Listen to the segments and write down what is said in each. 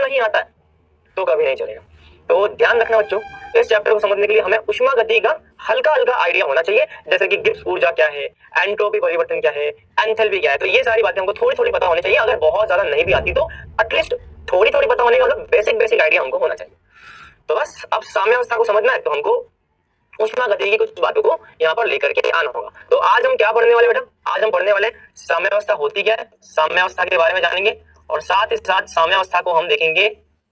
नहीं आता है तो कभी नहीं चलेगा। तो ध्यान रखना बच्चों, इस चैप्टर को समझने के लिए हमें उष्मा गति का हल्का हल्का आइडिया होना चाहिए, जैसे कि गिब्स ऊर्जा क्या है, एंट्रोपी परिवर्तन क्या है, एंथैल्पी क्या है। तो ये सारी बातें हमको थोड़ी थोड़ी पता होनी चाहिए। अगर बहुत ज्यादा नहीं भी आती तो एटलीस्ट थोड़ी थोड़ी पता होने का मतलब बेसिक बेसिक आइडिया हमको होना चाहिए। तो बस अब साम्यावस्था को समझना है तो हमको उष्मा गति की कुछ बातों को यहाँ पर लेकर के आना होगा। तो आज हम क्या पढ़ने वाले बेटा, आज हम पढ़ने वाले साम्यावस्था होती क्या है, साम्यावस्था के बारे में जानेंगे, और साथ ही साथ साम्यावस्था को हम देखेंगे,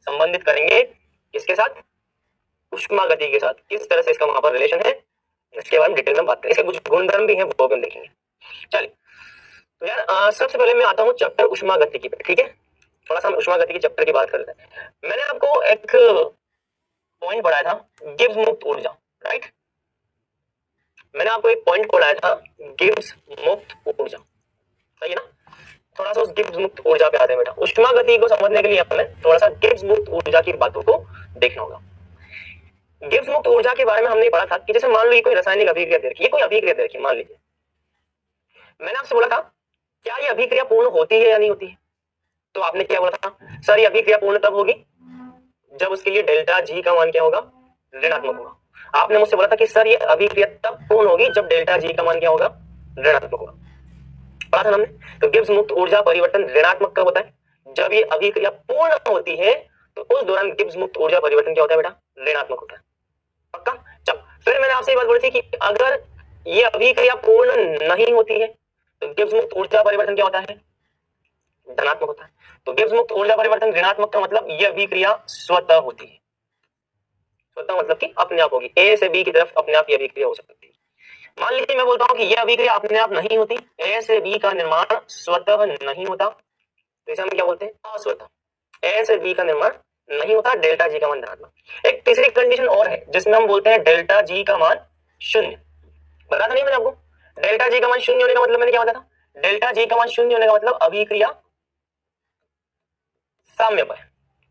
संबंधित करेंगे किसके साथ, उष्मा गति के साथ, किस तरह से इसका वहां पर रिलेशन है, इसके बारे में डिटेल में बात करें। इसके कुछ गुणधर्म भी हैं वो भी हम देखेंगे। चलिए तो यार सबसे पहले मैं आता हूँ चैप्टर उष्मा गति की, ठीक है, थोड़ा सा हम उष्मा गति के चैप्टर की बात कर लेते हैं। मैंने आपको एक पॉइंट पढ़ाया था, गिब्स मुक्त ऊर्जा, राइट। मैंने आपको एक पॉइंट पढ़ाया था, गिब्स मुक्त ऊर्जा, सही है ना। थोड़ा सा उस गिब्स मुक्त ऊर्जा पे आते हैं बेटा। उष्मा गति को समझने के लिए हमें थोड़ा सा गिब्स मुक्त ऊर्जा की बातों को देखना होगा। गिब्स मुक्त ऊर्जा के बारे में हमने पढ़ा था कि जैसे मान लो ये कोई रासायनिक अभिक्रिया दे रखी है, कोई अभिक्रिया दे रखी है, मान लीजिए मैंने आपसे बोला था क्या ये अभिक्रिया पूर्ण होती है या नहीं होती है, तो आपने क्या बोला था, सर ये अभिक्रिया पूर्ण तब होगी जब उसके लिए डेल्टा जी का मान क्या होगा, ऋणात्मक होगा। आपने मुझसे बोला था कि सर ये अभिक्रिया तब पूर्ण होगी जब डेल्टा जी का मान क्या होगा, ऋणात्मक होगा, पढ़ा था हमने। तो गिब्स मुक्त ऊर्जा परिवर्तन ऋणात्मक कब होता है, जब ये अभिक्रिया पूर्ण होती है, तो उस दौरान गिब्स मुक्त ऊर्जा परिवर्तन क्या होता है बेटा, ऋणात्मक होता है, पक्का। चल फिर मैंने आपसे ये बात बोली थी कि अगर ये अभिक्रिया पूर्ण नहीं होती है तो गिब्स मुक्त ऊर्जा परिवर्तन क्या होता है, धनात्मक होता है। तो गिब्स मुक्त ऊर्जा परिवर्तन ऋणात्मक का मतलब ये अभिक्रिया स्वतः होती है, स्वतः मतलब कि अपने आप होगी, ए से बी की तरफ अपने आप ये अभिक्रिया हो सकती है। मान लीजिए मैं बोलता हूं कि यह अभिक्रिया अपने आप नहीं होती, ए से बी का निर्माण स्वतः नहीं होता, तो इसे हम क्या बोलते हैं, अस्वतः। ए से बी का निर्माण नहीं होता, डेल्टा जी का मान धनात्मक। एक तीसरी कंडीशन और है जिसमें हम बोलते हैं डेल्टा जी का मान शून्य, बताया था नहीं मैंने आपको, डेल्टा जी का मान शून्य होने का मतलब मैंने क्या बताया था, डेल्टा जी का मान शून्य होने का मतलब अभिक्रिया साम्य पर है।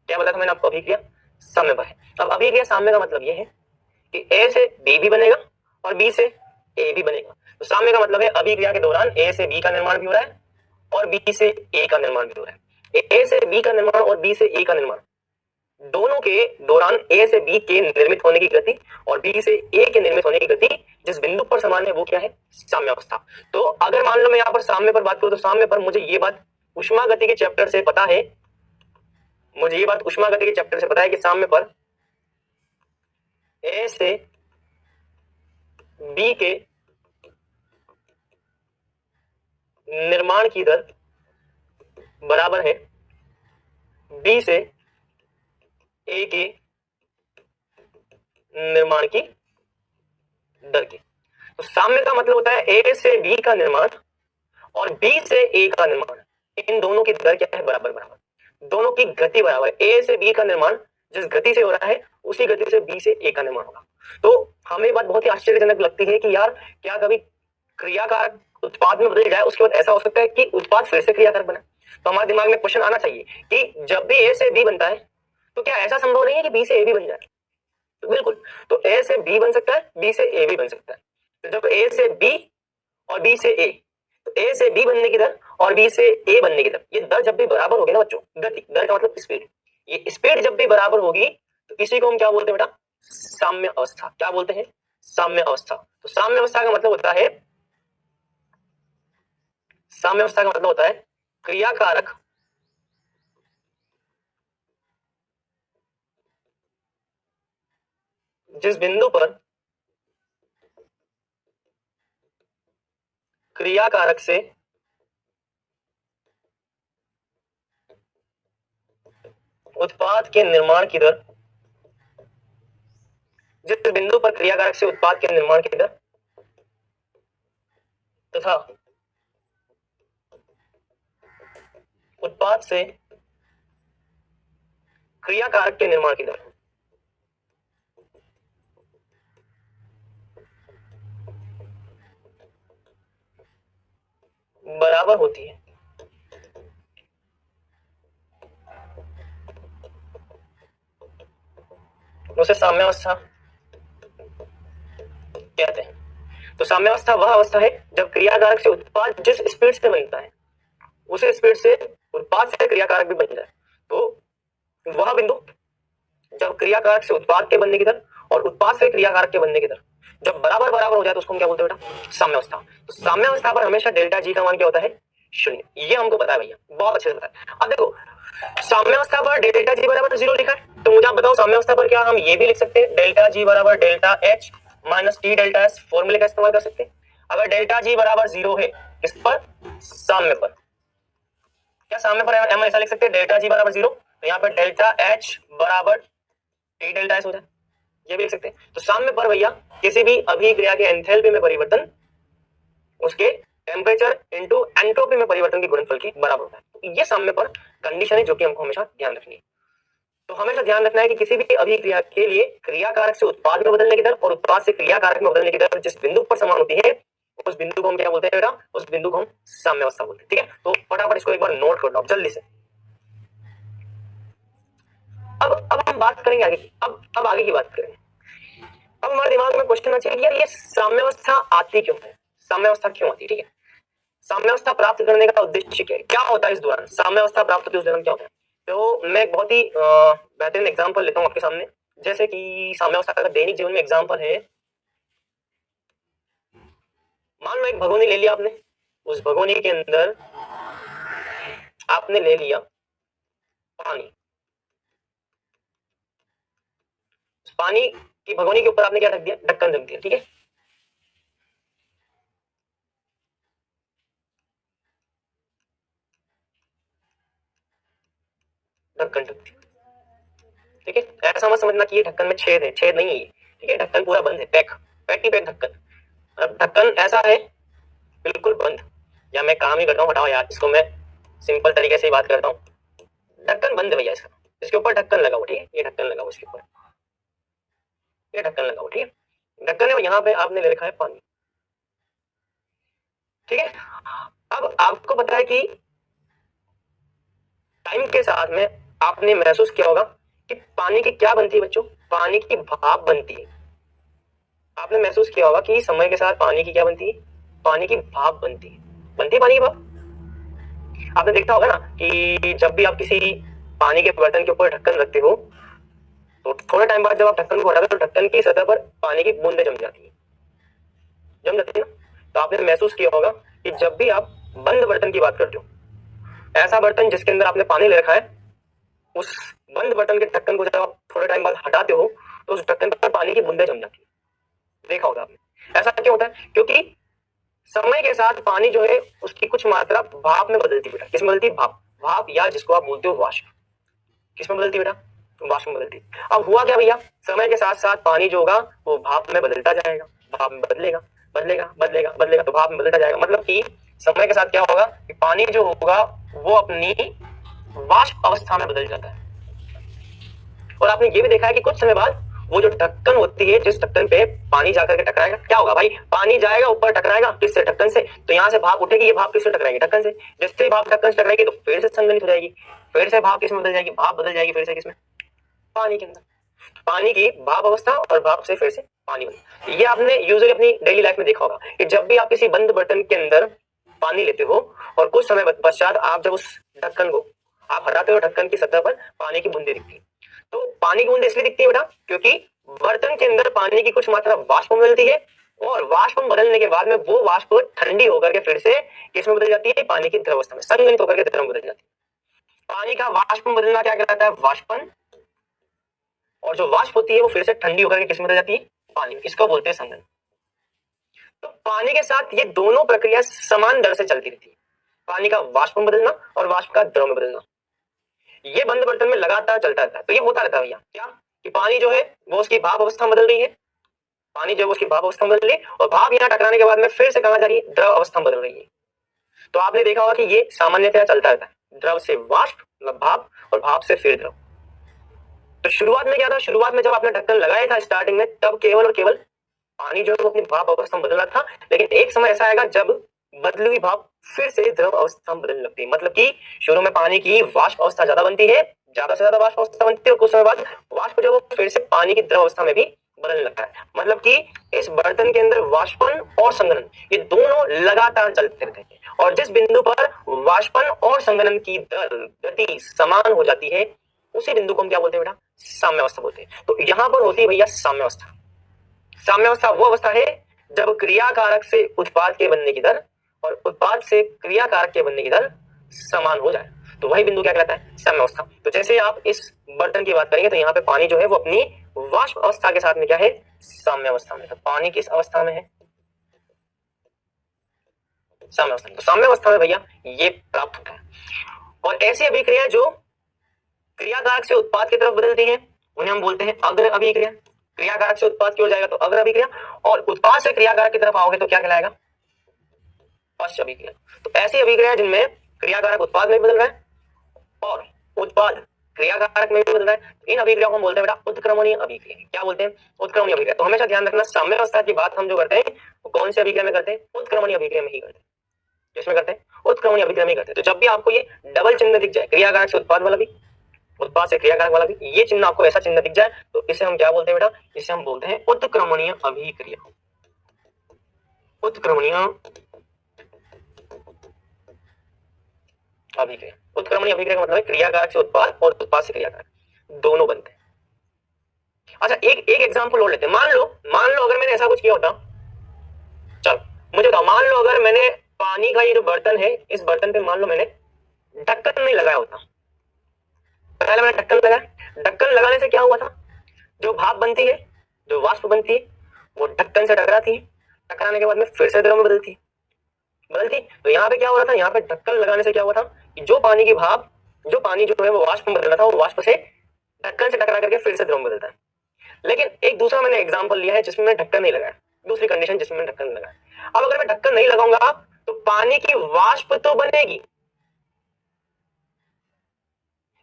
क्या बताया था मैंने आपको, अभिक्रिया साम्य पर है। अब अभिक्रिया साम्य का मतलब यह है कि ए से बी भी बनेगा और बी से ए भी बनेगा। तो साम्य का मतलब है अभिक्रिया के दौरान ए से बी का निर्माण भी हो रहा है और बी से ए का निर्माण भी हो रहा है। ए से बी का निर्माण और बी से ए का निर्माण दोनों के दौरान ए से बी के निर्मित होने की गति और बी से ए के निर्मित होने की गति जिस बिंदु पर समान है वो क्या है, साम्यावस्था। तो अगर मान लो मैं यहाँ पर साम्य पर बात करूं तो साम्य पर मुझे ये बात उष्मा गति के चैप्टर से पता है, मुझे ये बात उष्मा गति के चैप्टर से पता है कि साम्य पर ए से बी के निर्माण की दर बराबर है बी से ए के निर्माण की दर की। तो साम्य का मतलब होता है ए से बी का निर्माण और बी से ए का निर्माण, इन दोनों की दर क्या है, बराबर बराबर, दोनों की गति बराबर। ए से बी का निर्माण जिस गति से हो रहा है उसी गति से बी से ए का निर्माण होगा। तो हमें बात बहुत ही आश्चर्यजनक लगती है कि यार क्या कभी क्रियाकारक उत्पाद में बदल जाए, उसके बाद ऐसा हो सकता है कि उत्पाद फिर से क्रियाकारक बने। तो हमारे दिमाग में क्वेश्चन आना चाहिए कि जब भी ए से बी बनता है तो क्या ऐसा संभव नहीं है कि बी से ए भी बन जाए, तो बिल्कुल, तो ए से बी बन सकता है, बी से ए भी बन सकता है। तो जब ए से बी और बी से ए, तो ए से बी बनने की दर और बी से ए बनने की दर, ये दर जब भी बराबर होगी ना बच्चों, गति, दर का मतलब स्पीड, ये स्पीड जब भी बराबर होगी तो इसी को हम क्या बोलते हैं बेटा, साम्य अवस्था। क्या बोलते हैं, साम्य अवस्था। तो साम्य अवस्था का मतलब होता है, साम्य अवस्था का मतलब होता है क्रियाकारक जिस बिंदु पर क्रियाकारक से उत्पाद के निर्माण की दर, जिस बिंदु पर क्रियाकारक से उत्पाद के निर्माण की दर तथा उत्पाद से क्रियाकारक के निर्माण की दर बराबर होती है, उसे साम्यावस्था कहते हैं। तो साम्यावस्था वह अवस्था है जब क्रियाकारक से उत्पाद जिस स्पीड से बनता है उसी स्पीड से उत्पाद से क्रियाकारक भी बन जाए। तो वह बिंदु जब क्रियाकारक से उत्पाद के बनने की दर और उत्पाद से क्रियाकारक के बनने की दर जब बराबर बराबर हो जाए तो उसको हम क्या बोलते हैं बेटा? साम्यावस्था। तो साम्यावस्था पर हमेशा डेल्टा जी का मान क्या होता है? शून्य। ये हमको पता है भैया, बहुत अच्छे से पता है। अब देखो साम्यावस्था पर डेल्टा जी बराबर 0 लिखा है, तो मुझे आप बताओ साम्यावस्था पर क्या हम ये भी लिख सकते हैं डेल्टा जी बराबर delta H minus T delta S, फॉर्मूले का इस्तेमाल कर सकते हैं। अगर डेल्टा जी बराबर 0 है किस पर? साम्य पर। क्या साम्य पर हम ऐसा लिख सकते हैं डेल्टा जी बराबर 0, तो यहाँ पर डेल्टा एच बराबर टी डेल्टा एस हो जाए, ये भी लिख सकते हैं। तो साम्य पर भैया किसी भी अभिक्रिया के एंथैल्पी में परिवर्तन उसके टेम्परेचर इनटू एंट्रोपी में परिवर्तन के गुणनफल के बराबर होता है। तो ये साम्य पर कंडीशन है जो कि हमको हमेशा ध्यान रखनी है। तो हमेशा ध्यान रखना है कि किसी भी अभिक्रिया के लिए क्रियाकारक से उत्पाद में बदलने की दर और उत्पाद से क्रियाकारक में बदलने की दर जिस बिंदु पर समान होती है उस बिंदु को हम क्या बोलते हैं बेटा? उस बिंदु को हम साम्यावस्था बोलते हैं। ठीक है, तो फटाफट इसको एक बार नोट कर लो जल्दी से। अब हम बात करेंगे आगे की। अब आगे की बात करेंगे। अब हमारे दिमाग में क्वेश्चन आना चाहिए यार ये साम्यावस्था आती क्यों है? साम्यावस्था क्यों आती है? ठीक है, साम्यावस्था प्राप्त करने का उद्देश्य क्या है? क्या होता है इस दौरान? साम्यावस्था प्राप्त होती है उस दौरान क्या होता है? तो मैं एक बहुत ही बेहतरीन एग्जांपल लेता हूं आपके सामने। जैसे कि साम्यावस्था का दैनिक जीवन में एग्जांपल है, मान लो एक भगोनी ले लिया आपने, उस भगोनी के अंदर आपने ले लिया पानी। पानी की भगोनी के ऊपर आपने क्या ढक दिया? ढक्कन रख दिया। ठीक है, ढक्कन ढक दिया। ठीक है, ऐसा मत समझना कि ये ढक्कन में छेद है, छेद नहीं है ये। ठीक है, ढक्कन पूरा बंद है, पैक पैक ही पैक ढक्कन। अब ढक्कन ऐसा है बिल्कुल बंद, या मैं काम ही कर रहा हूँ, हटाओ यार इसको, मैं सिंपल तरीके से ही बात करता हूँ। ढक्कन बंद है भैया इसका, इसके ऊपर ढक्कन लगा हुआ। ठीक है, ये ढक्कन लगा हुआ इसके ऊपर, ये ढक्कन लगा हुआ। ठीक है, ढक्कन है, यहाँ पे आपने ले रखा है पानी। ठीक है, अब आपको पता है कि टाइम के साथ में आपने महसूस किया होगा कि पानी की क्या बनती है बच्चों? पानी की भाप बनती है। आपने महसूस किया होगा कि समय के साथ पानी की क्या बनती है? पानी की भाप बनती है। बनती है पानी की भाप। आपने देखा होगा ना कि जब भी आप किसी पानी के बर्तन के ऊपर ढक्कन रखते हो तो थोड़े टाइम बाद जब आप ढक्कन को हटाते हो तो ढक्कन की सतह पर पानी की बूंदें जम जाती है, जम जाती है ना। तो आपने महसूस किया होगा कि जब भी आप बंद बर्तन की बात करते हो, ऐसा बर्तन जिसके अंदर आपने पानी ले रखा है, उस बंद बर्तन के ढक्कन को जब आप थोड़े टाइम बाद हटाते हो तो उस ढक्कन पर पानी की बूंदें जम जाती है। देखा होगा आपने। ऐसा क्यों होता है? क्योंकि समय के साथ पानी जो है उसकी कुछ मात्रा भाप में बदलती है बेटा। किसमें बदलती है? भाप। भाप या जिसको आप बोलते हो वाष्प। किसमें बदलती है बेटा? वाष्प में बदलती है। अब हुआ क्या भैया? समय के साथ साथ पानी जो होगा वो भाप में बदलता जाएगा, भाप में बदलेगा बदलेगा बदलेगा बदलेगा, तो भाप में बदलता जाएगा। मतलब कि समय के साथ क्या होगा कि पानी जो होगा वो अपनी वाष्प अवस्था में बदल जाता है। और आपने ये भी देखा है कि कुछ समय बाद वो जो ढक्कन होती है, जिस ढक्कन पे पानी जाकर के टकराएगा, क्या होगा भाई? पानी जाएगा ऊपर, टकराएगा किससे? ढक्कन से। तो यहाँ से भाप उठेगी, ये भाप किससे टकराएगी? ढक्कन से। जिससे भाप ढक्कन से टकराएगी तो फिर से संघनित हो जाएगी, फिर से भाप किसमें बदल जाएगी? भाप बदल जाएगी फिर से किसमें? पानी के अंदर। पानी की भाप अवस्था और भाप से फिर से पानी बन। ये आपने यूजुअली अपनी डेली लाइफ में देखा होगा कि जब भी आप किसी बंद बर्तन के अंदर पानी लेते हो और कुछ समय पश्चात आप जब उस ढक्कन को आप हटाते हो, ढक्कन की सतह पर पानी की बूंदे दिखती है। तो पानी की बूंदे इसलिए दिखती है बेटा क्योंकि बर्तन के अंदर पानी की कुछ मात्रा वाष्प में बदलती है और वाष्प में बदलने के बाद में वो वाष्प ठंडी होकर के फिर से किसमें बदल जाती है? पानी की द्रवस्था में, संघनित होकर के द्रव में बदल जाती है। पानी का वाष्प में बदलना क्या कहलाता है? वाष्पन। और जो वाष्प होती है वो फिर से ठंडी होकर के किसमें बदल जाती है? पानी में। इसको बोलते हैं संघनन। तो पानी के साथ ये दोनों प्रक्रिया समान दर से चलती रहती है, पानी का वाष्प में बदलना और वाष्प का द्रव में बदलना। ये बंद बर्तन में लगातार चलता रहता है। तो ये होता रहता है भैया क्या कि पानी जो है वो उसकी भाप अवस्था में बदल रही है, पानी जो है उसकी भाप अवस्था में बदल रही है और भाप यहाँ टकराने के बाद में फिर से कहाँ जा रही है? द्रव अवस्था में बदल रही है। तो आपने देखा होगा कि ये सामान्यतः चलता रहता है, द्रव से वाष्प मतलब भाप और भाप से फिर द्रव। तो शुरुआत में क्या था? शुरुआत में जब आपने ढक्कन लगाया था स्टार्टिंग में, तब केवल और केवल पानी जो है वो अपनी भाप अवस्था में बदल रहा था। लेकिन एक समय ऐसा आएगा जब बदली हुई भाप फिर से द्रव अवस्था में बदलने लगती है। मतलब कि शुरू में पानी की वाष्प अवस्था ज्यादा बनती है, ज्यादा से ज्यादा वाष्प अवस्था बनती है और कुछ समय बाद वाष्प जो वो फिर से पानी की द्रव अवस्था में भी बदलने लगता है। मतलब कि इस बर्तन के अंदर वाष्पन और संघनन ये दोनों लगातार चलते रहते हैं और जिस बिंदु पर वाष्पन और संघनन की दर गति समान हो जाती है उसी बिंदु को हम क्या बोलते हैं बेटा? साम्यावस्था बोलते हैं। तो यहां पर होती है भैया साम्यावस्था। साम्यावस्था वो अवस्था है जब क्रियाकारक से उत्पाद के बनने की दर और उत्पाद से क्रियाकारक के बनने की दर समान हो जाए, तो वही बिंदु क्या कहलाता है? साम्यावस्था। तो जैसे आप इस बर्तन की बात करेंगे तो यहाँ पे पानी जो है वो अपनी वाष्प अवस्था के साथ में क्या है? साम्यावस्था में। तो पानी किस अवस्था में है? साम्यावस्था में। तो साम्यावस्था में भैया ये प्राप्त होता है। और ऐसी अभिक्रिया जो क्रियाकारक से उत्पाद की तरफ बदलती है उन्हें हम बोलते हैं अग्र अभिक्रिया। क्रियाकारक से उत्पाद की ओर जाएगा तो अग्र अभिक्रिया, और उत्पाद से क्रियाकारक की तरफ आओगे तो क्या कहलाएगा? पश्च अभिक्रिया। तो ऐसी अभिक्रिया जिनमें क्रियाकारक उत्पाद में बदल रहा है और उत्पाद क्रियाकारक में भी बदल रहा है, इन अभिक्रियाओं को हम बोलते हैं बेटा उत्क्रमणीय अभिक्रिया। क्या बोलते हैं? उत्क्रमणीय अभिक्रिया। तो हमेशा ध्यान रखना साम्यावस्था की बात हम जो करते हैं वो कौन सी अभिक्रिया में करते हैं? उत्क्रमणीय अभिक्रिया में ही करते हैं। किसमें करते हैं? उत्क्रमणीय अभिक्रिया में करते हैं। तो जब भी आपको ये डबल चिन्ह दिख जाए, क्रियाकारक से उत्पाद वाला भी, उत्पाद से क्रियाकारक वाला भी, ये चिन्ह आपको ऐसा चिन्ह दिख जाए तो इसे हम क्या बोलते हैं बेटा? इसे हम बोलते हैं उत्क्रमणीय अभिक्रिया। उत्क्रमणीय अभिक्रिया। उत्क्रमणीय अभिक्रिया का मतलब है क्रियाकारक से उत्पाद और उत्पाद से क्रियाकारक दोनों बनते हैं। अच्छा, एक एग्जांपल और लेते हैं। मान लो अगर मैंने ऐसा कुछ किया होता, चल मुझे बताओ, मान लो अगर मैंने पानी का ये जो बर्तन है, इस बर्तन पे मान लो मैंने ढक्कन नहीं लगाया होता। पहले मैंने ढक्कन लगाया, ढक्कन लगाने से क्या हुआ था? जो भाप बनती है, जो वाष्प बनती है, वो ढक्कन से टकराती है, टकराने के बाद में फिर से द्रव में बदलती। तो यहाँ पे क्या हो रहा था? यहाँ पे ढक्कन लगाने से क्या हुआ था कि जो पानी की भाप, जो पानी जो है वो वाष्प में बदल रहा था, वो वाष्प से ढक्कन से टकरा करके फिर से द्रव में बदलता है। लेकिन एक दूसरा मैंने एग्जांपल लिया है जिसमें मैं ढक्कन नहीं लगाया, दूसरी कंडीशन जिसमें मैं ढक्कन नहीं लगाया। अब अगर मैं ढक्कन नहीं लगाऊंगा तो पानी की वाष्प तो बनेगी,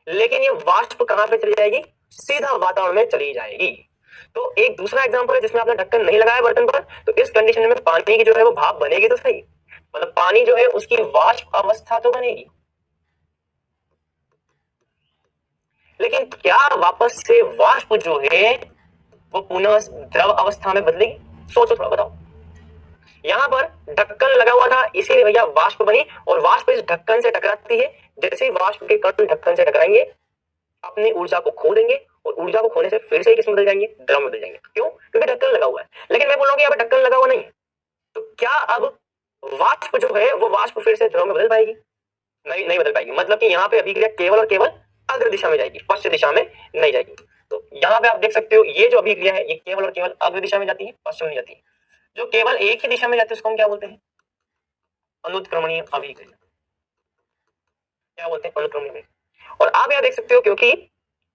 लेकिन ये वाष्प कहां पे चली जाएगी? सीधा वातावरण में चली जाएगी। तो एक दूसरा एग्जांपल है जिसमें आपने ढक्कन नहीं लगाया बर्तन पर, तो इस कंडीशन में पानी की जो है वो भाप बनेगी तो सही, मतलब पानी जो है उसकी वाष्प अवस्था तो बनेगी, लेकिन क्या वापस से वाष्प जो है वो पुनः द्रव अवस्था में बदलेगी? सोचो थोड़ा, बताओ। यहां पर ढक्कन लगा हुआ था इसीलिए भैया वाष्प बनी, और वाष्प इस ढक्कन से टकराती है। जैसे ही वाष्प के कण ढक्कन से टकराएंगे अपनी ऊर्जा को खो देंगे, और ऊर्जा को खोने से फिर से किस में बदल जाएंगे? द्रव में बदल जाएंगे। क्यों? क्योंकि ढक्कन लगा हुआ है। लेकिन मैं बोल रहा हूँ कि यहाँ पे ढक्कन लगा हुआ नहीं है, तो क्या अब वाष्प जो है वो वाष्प फिर से द्रव में बदल पाएगी? नहीं बदल पाएगी। मतलब कि यहाँ पे अभिक्रिया केवल और केवल अग्र दिशा में जाएगी, पश्चिम दिशा में नहीं जाएगी। तो यहाँ पे आप देख सकते हो ये जो अभिक्रिया है ये केवल और केवल अग्र दिशा में जाती है, पश्चिम नहीं जाती है। जो केवल एक ही दिशा में जाती है उसको हम क्या बोलते हैं? अनुत्क्रमणीय अभिक्रिया। क्या बोलते हैं? अनुक्रमणीय अभिक्रिया। और आप यहाँ देख सकते हो क्योंकि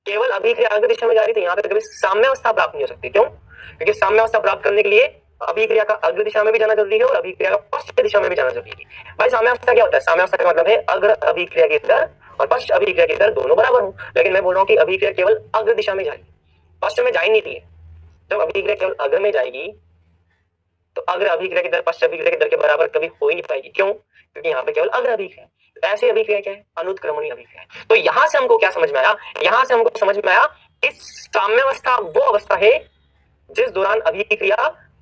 केवल अभिक्रिया अग्र दिशा में जा रही थी, यहाँ पे कभी साम्यावस्था प्राप्त नहीं हो सकती। क्यों? क्योंकि साम्यावस्था प्राप्त करने के लिए अभिक्रिया का अग्र दिशा में भी जाना जरूरी है और अभिक्रिया का पश्चिम दिशा में भी जाना जरूरी है। भाई साम्यावस्था क्या होता है? साम्यावस्था का मतलब है अग्र अभिक्रिया की दर और पश्चिम अभिक्रिया की दर दोनों बराबर हो। लेकिन मैं बोल रहा हूँ कि अभिक्रिया केवल अग्र दिशा में जाएगी, पश्चिम में जा ही नहीं थी। जब अभिक्रिया केवल अग्र में जाएगी तो अग्र अभिक्रिया की दर पश्चिम अभिक्रिया की दर के बराबर कभी हो ही नहीं पाएगी। क्यों? क्योंकि यहाँ पे केवल अग्र अभिक्रिया। ऐसी अभिक्रिया क्या है? अनुत्क्रमणीय अभिक्रिया। तो यहां से हमको क्या समझ में आया? यहां से हमको समझ में आया कि साम्यावस्था वो अवस्था है जिस दौरान अभिक्रिया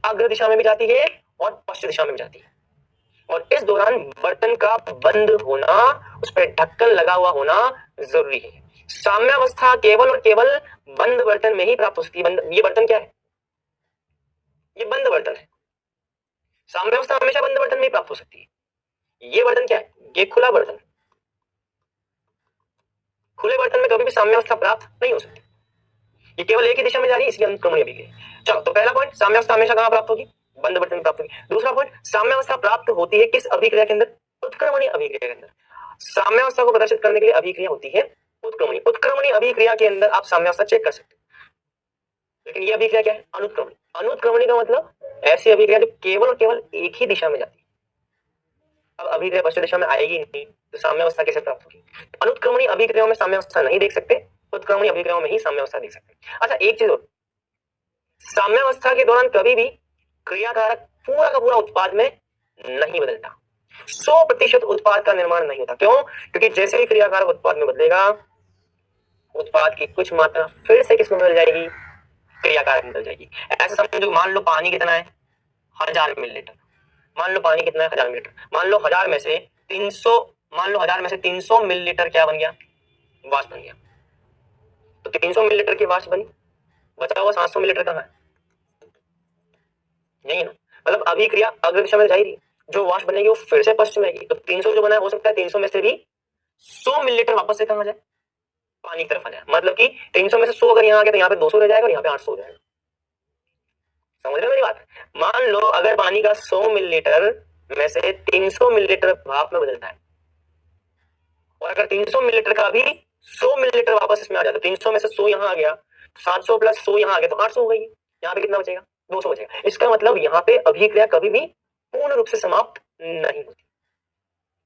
अग्र दिशा में भी जाती है और पश्चिम दिशा में भी जाती है, और इस दौरान बर्तन का बंद होना, उस पर ढक्कन लगा हुआ होना जरूरी है। साम्यावस्था केवल और केवल बंद बर्तन में ही प्राप्त हो सकती है। ये बर्तन क्या है? ये बंद बर्तन है। साम्यावस्था हमेशा बंद बर्तन में ही प्राप्त हो सकती है। ये बर्तन क्या है? ये खुला बर्तन। खुले बर्तन में कभी भी साम्यावस्था प्राप्त नहीं हो सकती। ये केवल एक ही दिशा में जा रही है, इसलिए अनुक्रमणीय अभिक्रिया। चलो, तो पहला पॉइंट, साम्यावस्था हमेशा कहां प्राप्त होगी? बंद बर्तन में प्राप्त होगी। दूसरा पॉइंट, साम्यावस्था प्राप्त होती है किस अभिक्रिया के अंदर? उत्क्रमणीय अभिक्रिया के अंदर। साम्यावस्था को प्रदर्शित करने के लिए अभिक्रिया होती है उत्क्रमणीय। उत्क्रमणीय अभिक्रिया के अंदर आप साम्यावस्था चेक कर सकते हो। लेकिन ये अभिक्रिया क्या है? अनुत्क्रमणीय। अनुत्क्रमणीय का मतलब ऐसी अभिक्रिया जो केवल और केवल एक ही दिशा में जाती है। अब अभिक्रिया पश्चिम दिशा में आएगी नहीं तो साम्यावस्था कैसे प्राप्त होगी? अनुत्क्रमणीय अभिक्रियाओं में साम्यावस्था नहीं देख सकते, उत्क्रमणीय अभिक्रियाओं में ही साम्यावस्था देख सकते हैं। अच्छा, एक चीज और, साम्यावस्था के दौरान कभी भी क्रियाकारक पूरा का पूरा उत्पाद में नहीं बदलता। 100% उत्पाद का निर्माण नहीं होता। क्यों? क्योंकि जैसे ही क्रियाकारक उत्पाद में बदलेगा उत्पाद की कुछ मात्रा फिर से किसमें बदल जाएगी? क्रियाकारक में बदल जाएगी। ऐसा समझो, मान लो पानी कितना है? 1000 मिलीलीटर। मान लो पानी कितना है? 1000 मिलीलीटर। मान लो 1000 में से 300 मिलीलीटर क्या बन गया? वाष्प बन गया। 300 मिलीलीटर की वाष्प बनी, बचा हुआ 700 मिलीलीटर कहाँ है? नहीं है ना, मतलब अभिक्रिया अग्र दिशा में जा रही, जो वाष्प बनेगी वो फिर से पश्चिम में आएगी, तो 300 जो बना है हो सकता है 300 में से भी 100 मिलीलीटर वापस से कहाँ जाए? पानी की तरफ आ जाए। मतलब कि 300 में से 100 अगर यहाँ आ गया तो यहाँ पे 200 रह जाएगा और यहाँ पे 800 हो जाएगा। समझ रहे हो मेरी बात? मान लो अगर पानी का 100 मिलीलीटर में से 300 मिलीलीटर भाप में बदलता है, और अगर 300 मिलीलीटर का भी 100 मिलीलीटर वापस इसमें आ जाता है, 300 में से 100 यहाँ आ गया, 700 प्लस 100 यहाँ आ गया तो 800 हो गई। यहाँ पे कितना बचेगा? 200 बचेगा। इसका मतलब यहाँ पे अभिक्रिया कभी भी पूर्ण रूप से समाप्त नहीं होती।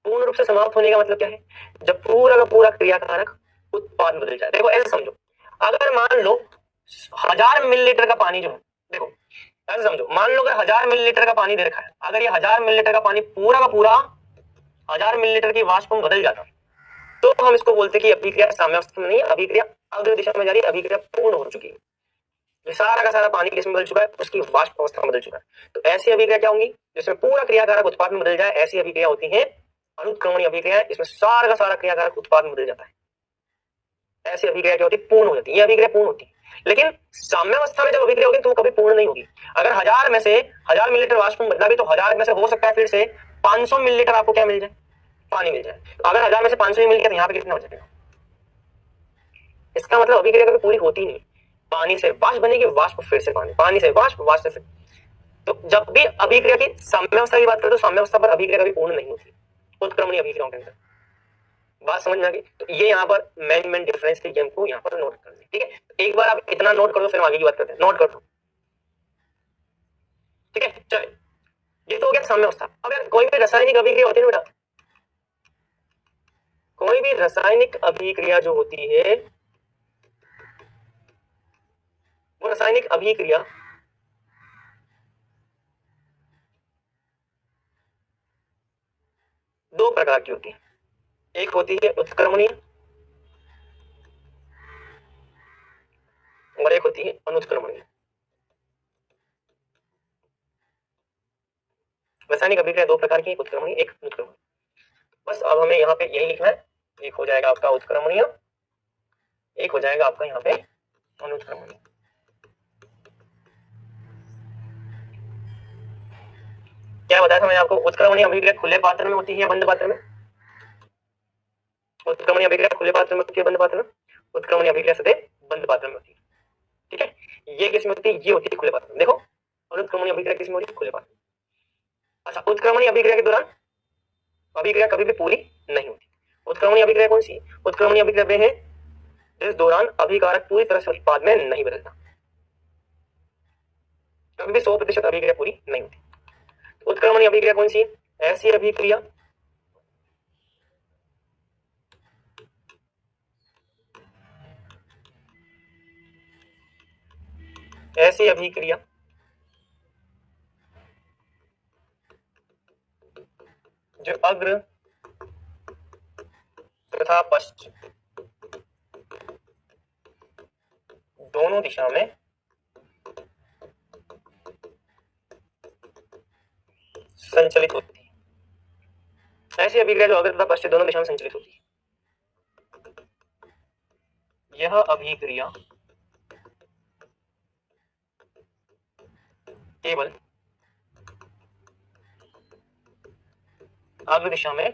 पूर्ण रूप से समाप्त होने का मतलब क्या है? जब पूरा का पूरा क्रियाकारक उत्पाद बदल जाए। देखो ऐसे समझो, अगर मान लो 1000 मिलीलीटर का पानी जो है, देखो ऐसे समझो, मान लो अगर 1000 मिलीलीटर का पानी दे रखा है, अगर ये 1000 मिलीलीटर का पानी पूरा का पूरा 1000 मिलीलीटर की वाष्प में बदल जाता तो हम इसको बोलते कि अभिक्रिया साम्यावस्था में नहीं है, अभिक्रिया अग्र दिशा में जा रही है, अभिक्रिया पूर्ण हो चुकी है। ये सारा का सारा पानी किसमें बदल चुका है? उसकी वाष्प अवस्था में बदल चुका है। तो ऐसी अभिक्रिया क्या होंगी? जिसमें पूरा क्रियाकारक उत्पाद में बदल जाए, ऐसी अभिक्रिया होती है अनुत्क्रमणीय अभिक्रिया। इसमें सारा का सारा क्रियाकारक उत्पाद में बदल जाता है। ऐसी अभिक्रिया क्या होती है? पूर्ण हो जाती है। ये अभिक्रिया पूर्ण होती है। लेकिन साम्यावस्था में जब अभिक्रिया होगी तो कभी पूर्ण नहीं होगी। अगर 1000 में से 1000 मिलीलीटर वाष्प में बदला भी तो 1000 में से हो सकता है फिर से 500 मिलीलीटर आपको क्या मिल जाए? पानी मिल जाए। तो अगर 1000 में से 500 ही मिल गया तो यहाँ पे कितना हो जाएगा? इसका मतलब अभिक्रिया कभी पूरी होती नहीं। पानी से वाष्प बनेगी, वाष्प फिर से पानी, पानी से वाष्प, वाष्प से फिर। तो जब भी अभिक्रिया की साम्यावस्था की बात करें तो साम्यावस्था पर अभिक्रिया कभी पूर्ण नहीं होती उत्क्रमणीय अभिक्रियाओं के अंदर। बात समझ में आ गई? तो ये यहाँ पर मेन डिफरेंस थी, हमको यहाँ पर नोट कर लें। ठीक है, एक बार आप इतना नोट कर दो फिर आगे की बात करते हैं। नोट कर दो, ठीक है। चले, ये तो हो गया साम्यावस्था। अब यार कोई भी रासायनिक अभिक्रिया होती है ना बेटा, कोई भी रासायनिक अभिक्रिया जो होती है वो रासायनिक अभिक्रिया दो प्रकार की होती है। एक होती है उत्क्रमणीय और एक होती है अनुत्क्रमणीय। रासायनिक अभिक्रिया दो प्रकार की, उत्क्रमणीय एक अनुत्क्रमणीय। बस अब हमें यहाँ पे यही लिखना है, एक हो जाएगा आपका उत्क्रमणीय, एक हो जाएगा आपका यहाँ पे अनुत्क्रमणीय। क्या बताया था मैंने आपको? उत्क्रमणीय अभिक्रिया खुले पात्र में होती है या बंद पात्र में? उत्क्रमणीय अभिक्रिया खुले पात्र में होती है, बंद पात्र में? उत्क्रमणीय अभिक्रिया सदैव बंद पात्र में होती है। ठीक है, ये किसमें होती है? ये होती है खुले पात्र में। देखो अनुत्क्रमणीय अभिक्रिया किसमें होती है? खुले पात्र में। अच्छा, उत्क्रमणीय अभिक्रिया के दौरान अभिक्रिया कभी भी पूरी नहीं होती। उत्क्रमणीय अभिक्रिया कौन सी? उत्क्रमणीय अभिक्रिया वे है जिस दौरान अभिकारक पूरी तरह से उत्पाद में नहीं बदलता। कभी भी 100% अभिक्रिया पूरी नहीं होती। उत्क्रमणीय अभिक्रिया कौन सी है? ऐसी अभिक्रिया ऐसी अभिक्रिया जो अग्र तथा पश्चिम दोनों दिशा में संचलित होती है। ऐसी अभिक्रिया जो अग्र तथा पश्चिम दोनों दिशा में संचलित होती है, यह अभिक्रिया केवल अग्र दिशा में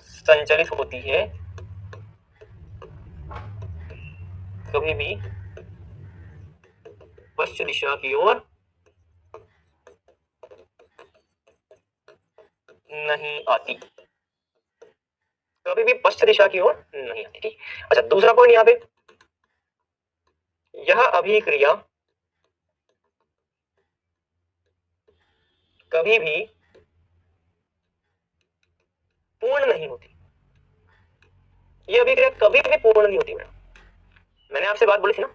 संचलित होती है, कभी भी पश्चिम दिशा की ओर नहीं आती, कभी भी पश्चिम दिशा की ओर नहीं आती। ठीक। अच्छा, दूसरा पॉइंट यहाँ पे, यह अभिक्रिया कभी भी पूर्ण नहीं होती। यह अभिक्रिया कभी भी पूर्ण नहीं होती। मैंने आपसे बात बोली थी ना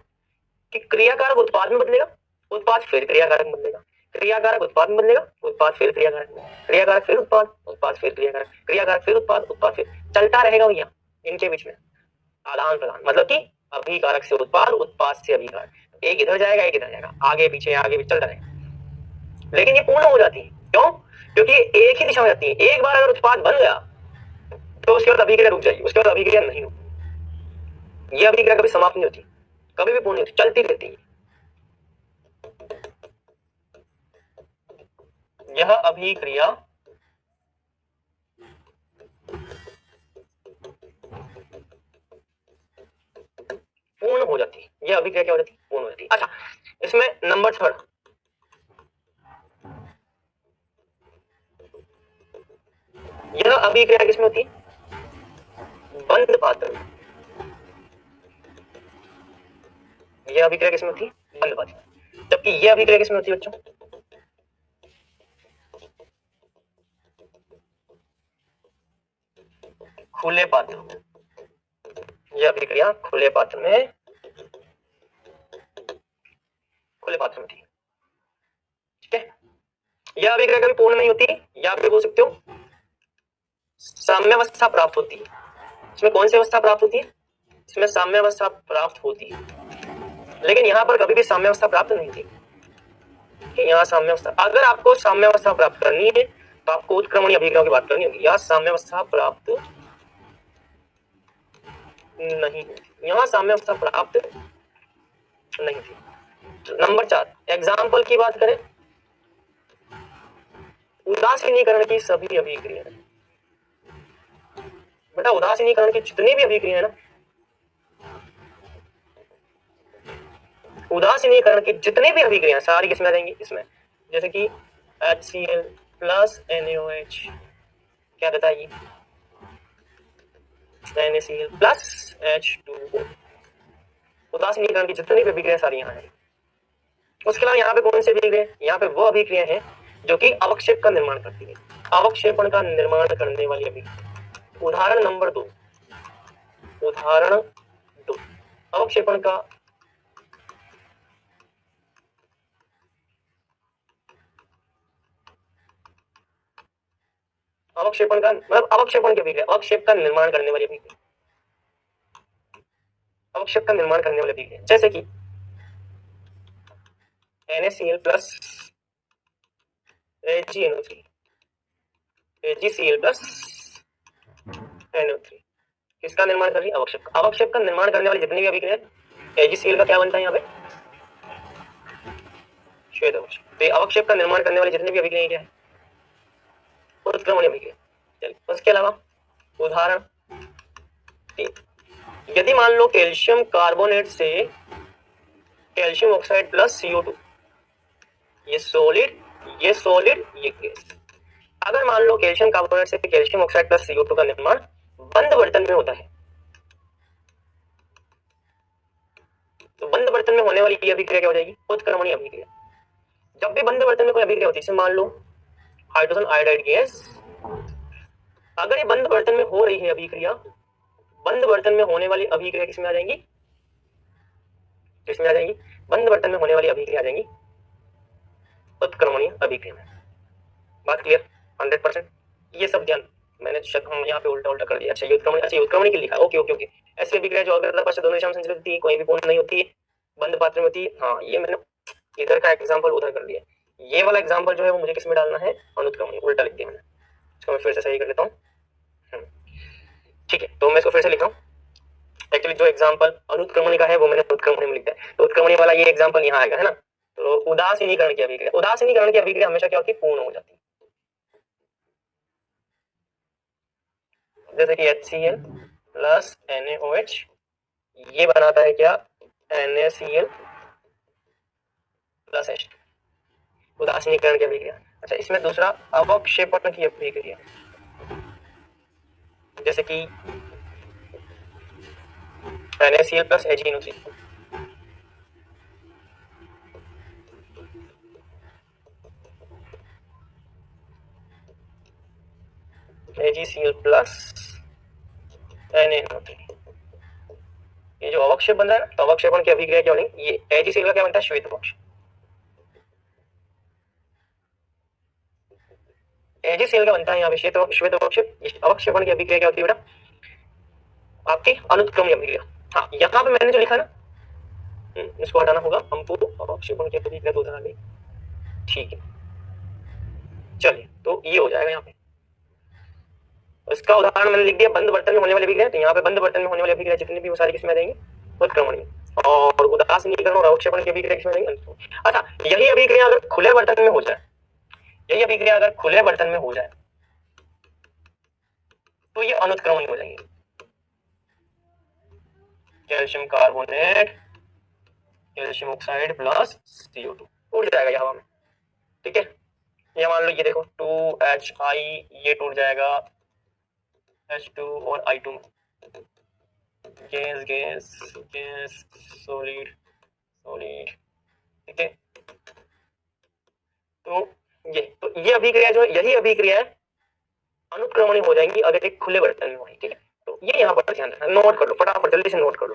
कि क्रियाकारक उत्पाद में बदलेगा, उत्पाद फिर क्रियाकारक में बदलेगा, क्रियाकारक उत्पाद में बदलेगा, उत्पाद फिर क्रियाकारक में, क्रियाकारक फिर उत्पाद, उत्पाद फिर क्रियाकारक, क्रियाकारक फिर उत्पाद, उत्पाद फिर, चलता रहेगा भैया इनके बीच में आदान प्रदान। मतलब कि अभिकारक से उत्पाद, उत्पाद से अभिकारक, एक इधर जाएगा एक इधर जाएगा, आगे पीछे चलता रहेगा। लेकिन ये पूर्ण हो जाती है। क्यों? क्योंकि एक ही दिशा में जाती है। एक बार अगर उत्पाद बन गया तो उसके बाद अभिक्रिया रुक जाएगी, उसके बाद अभिक्रिया नहीं होगी। ये अभिक्रिया कभी समाप्त नहीं होती, कभी भी पूर्ण नहीं होती, चलती रहती है। यह अभिक्रिया पूर्ण हो जाती है, यह अभिक्रिया क्या हो जाती है, पूर्ण हो जाती है। अच्छा, इसमें नंबर थर्ड, यह अभिक्रिया किसमें होती है, बंद पात्र में। यह अभिक्रिया किसमें होती है, बंद पात्र में। जबकि यह अभिक्रिया किसमें होती है बच्चों, खुले पात्र में। यह अभिक्रिया खुले पात्र में, खुले पात्र में थी। ठीक है, यह अभिक्रिया कभी पूर्ण नहीं होती, या आप बोल सकते हो साम्यावस्था प्राप्त होती है। इसमें कौन सी अवस्था प्राप्त होती है, इसमें साम्यावस्था प्राप्त होती है, लेकिन यहाँ पर कभी भी साम्यावस्था प्राप्त नहीं थी। यहाँ साम्यावस्था, अगर आपको साम्यावस्था प्राप्त करनी है तो आपको उत्क्रमणीय अभिक्रियाओं की बात करनी होगी। यहाँ साम्यावस्था प्राप्त नहीं, यहाँ साम्यावस्था प्राप्त नहीं थी। नंबर 4, एग्जाम्पल की बात करें, उदासीनीकरण की सभी अभिक्रियाएं। बेटा उदासीनीकरण की जितनी भी अभिक्रिया है ना, उदासीनीकरण की जितनी भी अभिक्रिया सारी किसमें आ जाएंगी, इसमें। जैसे कि HCl प्लस NaOH क्या देता है, ये NaCl प्लस H2O। उदासीनीकरण की जितनी भी अभिक्रिया सारी यहाँ है। उसके अलावा यहाँ पे कौन सी अभिक्रिया, यहाँ पे वो अभिक्रिया है जो कि अवक्षेप का निर्माण करती है, अवक्षेपण का निर्माण करने वाली अभिक्रिया। उदाहरण नंबर 2, उदाहरण 2, अवक्षेपण का अवक्षेपण का मतलब अवक्षेपण की अभिक्रिया, अवक्षेप का निर्माण करने वाली अभिक्रिया, अवक्षेप का निर्माण करने वाली अभिक्रिया। जैसे कि NaCl plus AgNO3, AgCl plus NO3 किसका निर्माण कर रही है, अवक्षेप का। अवक्षेप का निर्माण करने वाली जितनी भी अभिक्रिया, AgCl का क्या बनता है यहाँ पे, श्वेत अवक्षेप। तो अवक्षेप का निर्माण करने वाली जितनी भी अभिक्रिया क्या है, उत्क्रमणीय अभिक्रिया। चलिए उसके अलावा उदाहरण 3, यदि मान लो कैल्शियम कार्बोनेट से कैल्शियम ऑक्साइड प्लस CO2, ये सॉलिड ये गैस। अगर मान लो कैल्शियम कार्बोनेट से कैल्शियम ऑक्साइड प्लस CO2 का निर्माण बंद बर्तन में होता है, तो बंद बर्तन में होने वाली ये अभिक्रिया क्या हो जाएगी, उत्क्रमणीय अभिक्रिया। जब भी बंद बर्तन में कोई अभिक्रिया होती है, मान लो हाइड्रोजन आयोडाइड गैस, अगर ये बंद बर्तन में हो रही है अभिक्रिया, बंद बर्तन में होने वाली अभिक्रिया किसमें आ जाएंगी, किसमें आ जाएंगी, बंद बर्तन में होने वाली अभिक्रिया आ जाएंगी उत्क्रमणीय अभिक्रिया में। बात क्लियर 100%। ये सब ध्यान, मैंने हम यहाँ पे उल्टा कर दिया। अच्छा ये उत्क्रमण, अच्छा ये उत्क्रमण के लिखा, ओके ओके ओके। ऐसी अभिक्रिया जो अगर पास दोनों दिशा में संचालित होती है, कोई भी पूर्ण नहीं होती है, बंद पात्र में होती है। हाँ ये मैंने इधर का एग्जांपल उधर कर दिया। ये वाला एग्जांपल जो है वो मुझे किसमें डालना है, अनुत्क्रमण, उल्टा लिख दिया मैंने। इसको मैं फिर से सही कर देता हूँ। ठीक है, तो मैं इसको फिर से लिख रहा हूँ। एक्चुअली जो एग्जांपल अनुत्क्रमण का है वो मैंने उत्क्रमण में लिखा है, तो उत्क्रमण वाला ये एग्जांपल यहाँ आएगा, है ना। तो उदासीनीकरण की अभिक्रिया, उदासीनीकरण की अभिक्रिया हमेशा क्या होती है, पूर्ण हो जाती है। जैसे कि HCl प्लस NaOH ये बनाता है क्या, NaCl प्लस H, उदासीनीकरण की अभिक्रिया। अच्छा इसमें दूसरा अवक्षेपण की अभिक्रिया, जैसे कि NaCl plus AgNO3, AgCl plus NaNO3, ये जो अवक्षेप बन रहा है ना, तो अवक्षेपण की अभिक्रिया क्या होगी, ये AgCl का क्या बनता है, श्वेत अवक्षेप। AgCl का बनता है यहाँ पे श्वेत अवक्षेप। अवक्षेपण की अभिक्रिया क्या होती है बेटा, आपकी अनुत्क्रमणीय अभिक्रिया। हाँ यहाँ पे मैंने जो लिखा ना, इसको हटाना होगा हमको, अवक्षेपण की अभिक्रिया तो उधर आ गई। ठीक है चलिए, तो ये हो जाएगा यहाँ पे। उसका उदाहरण मैंने लिख दिया, बंद बर्तन में होने वाली अभिक्रिया। तो यहाँ पे बंद बर्तन में होने वाली अभिक्रिया जितनी भी वो सारी किसमें रहेंगी, उत्क्रमणीय। और उदासीनीकरण और अवक्षेपण की अभिक्रिया किसमें रहेंगी, अनुत्क्रमणीय। अच्छा, यही अभिक्रिया अगर खुले बर्तन में हो जाए, यही अभिक्रिया अगर खुले बर्तन में हो जाए तो ये अनुत्क्रमणीय हो जाएंगे। Calcium carbonate, calcium oxide plus CO2 उड़ जाएगा ये हवा में, ठीक है। ये मान लो, ये देखो 2HI, ये टूट जाएगा H2 और I2 में, gas gas gas, solid solid, ठीक है। तो ये अभिक्रिया जो है, यही अभिक्रिया अनुक्रमणीय हो जाएंगी अगर एक खुले बर्तन में होगी, ठीक है। तो ये यहाँ पर ध्यान रखना, नोट कर लो फटाफट, जल्दी से नोट कर लो,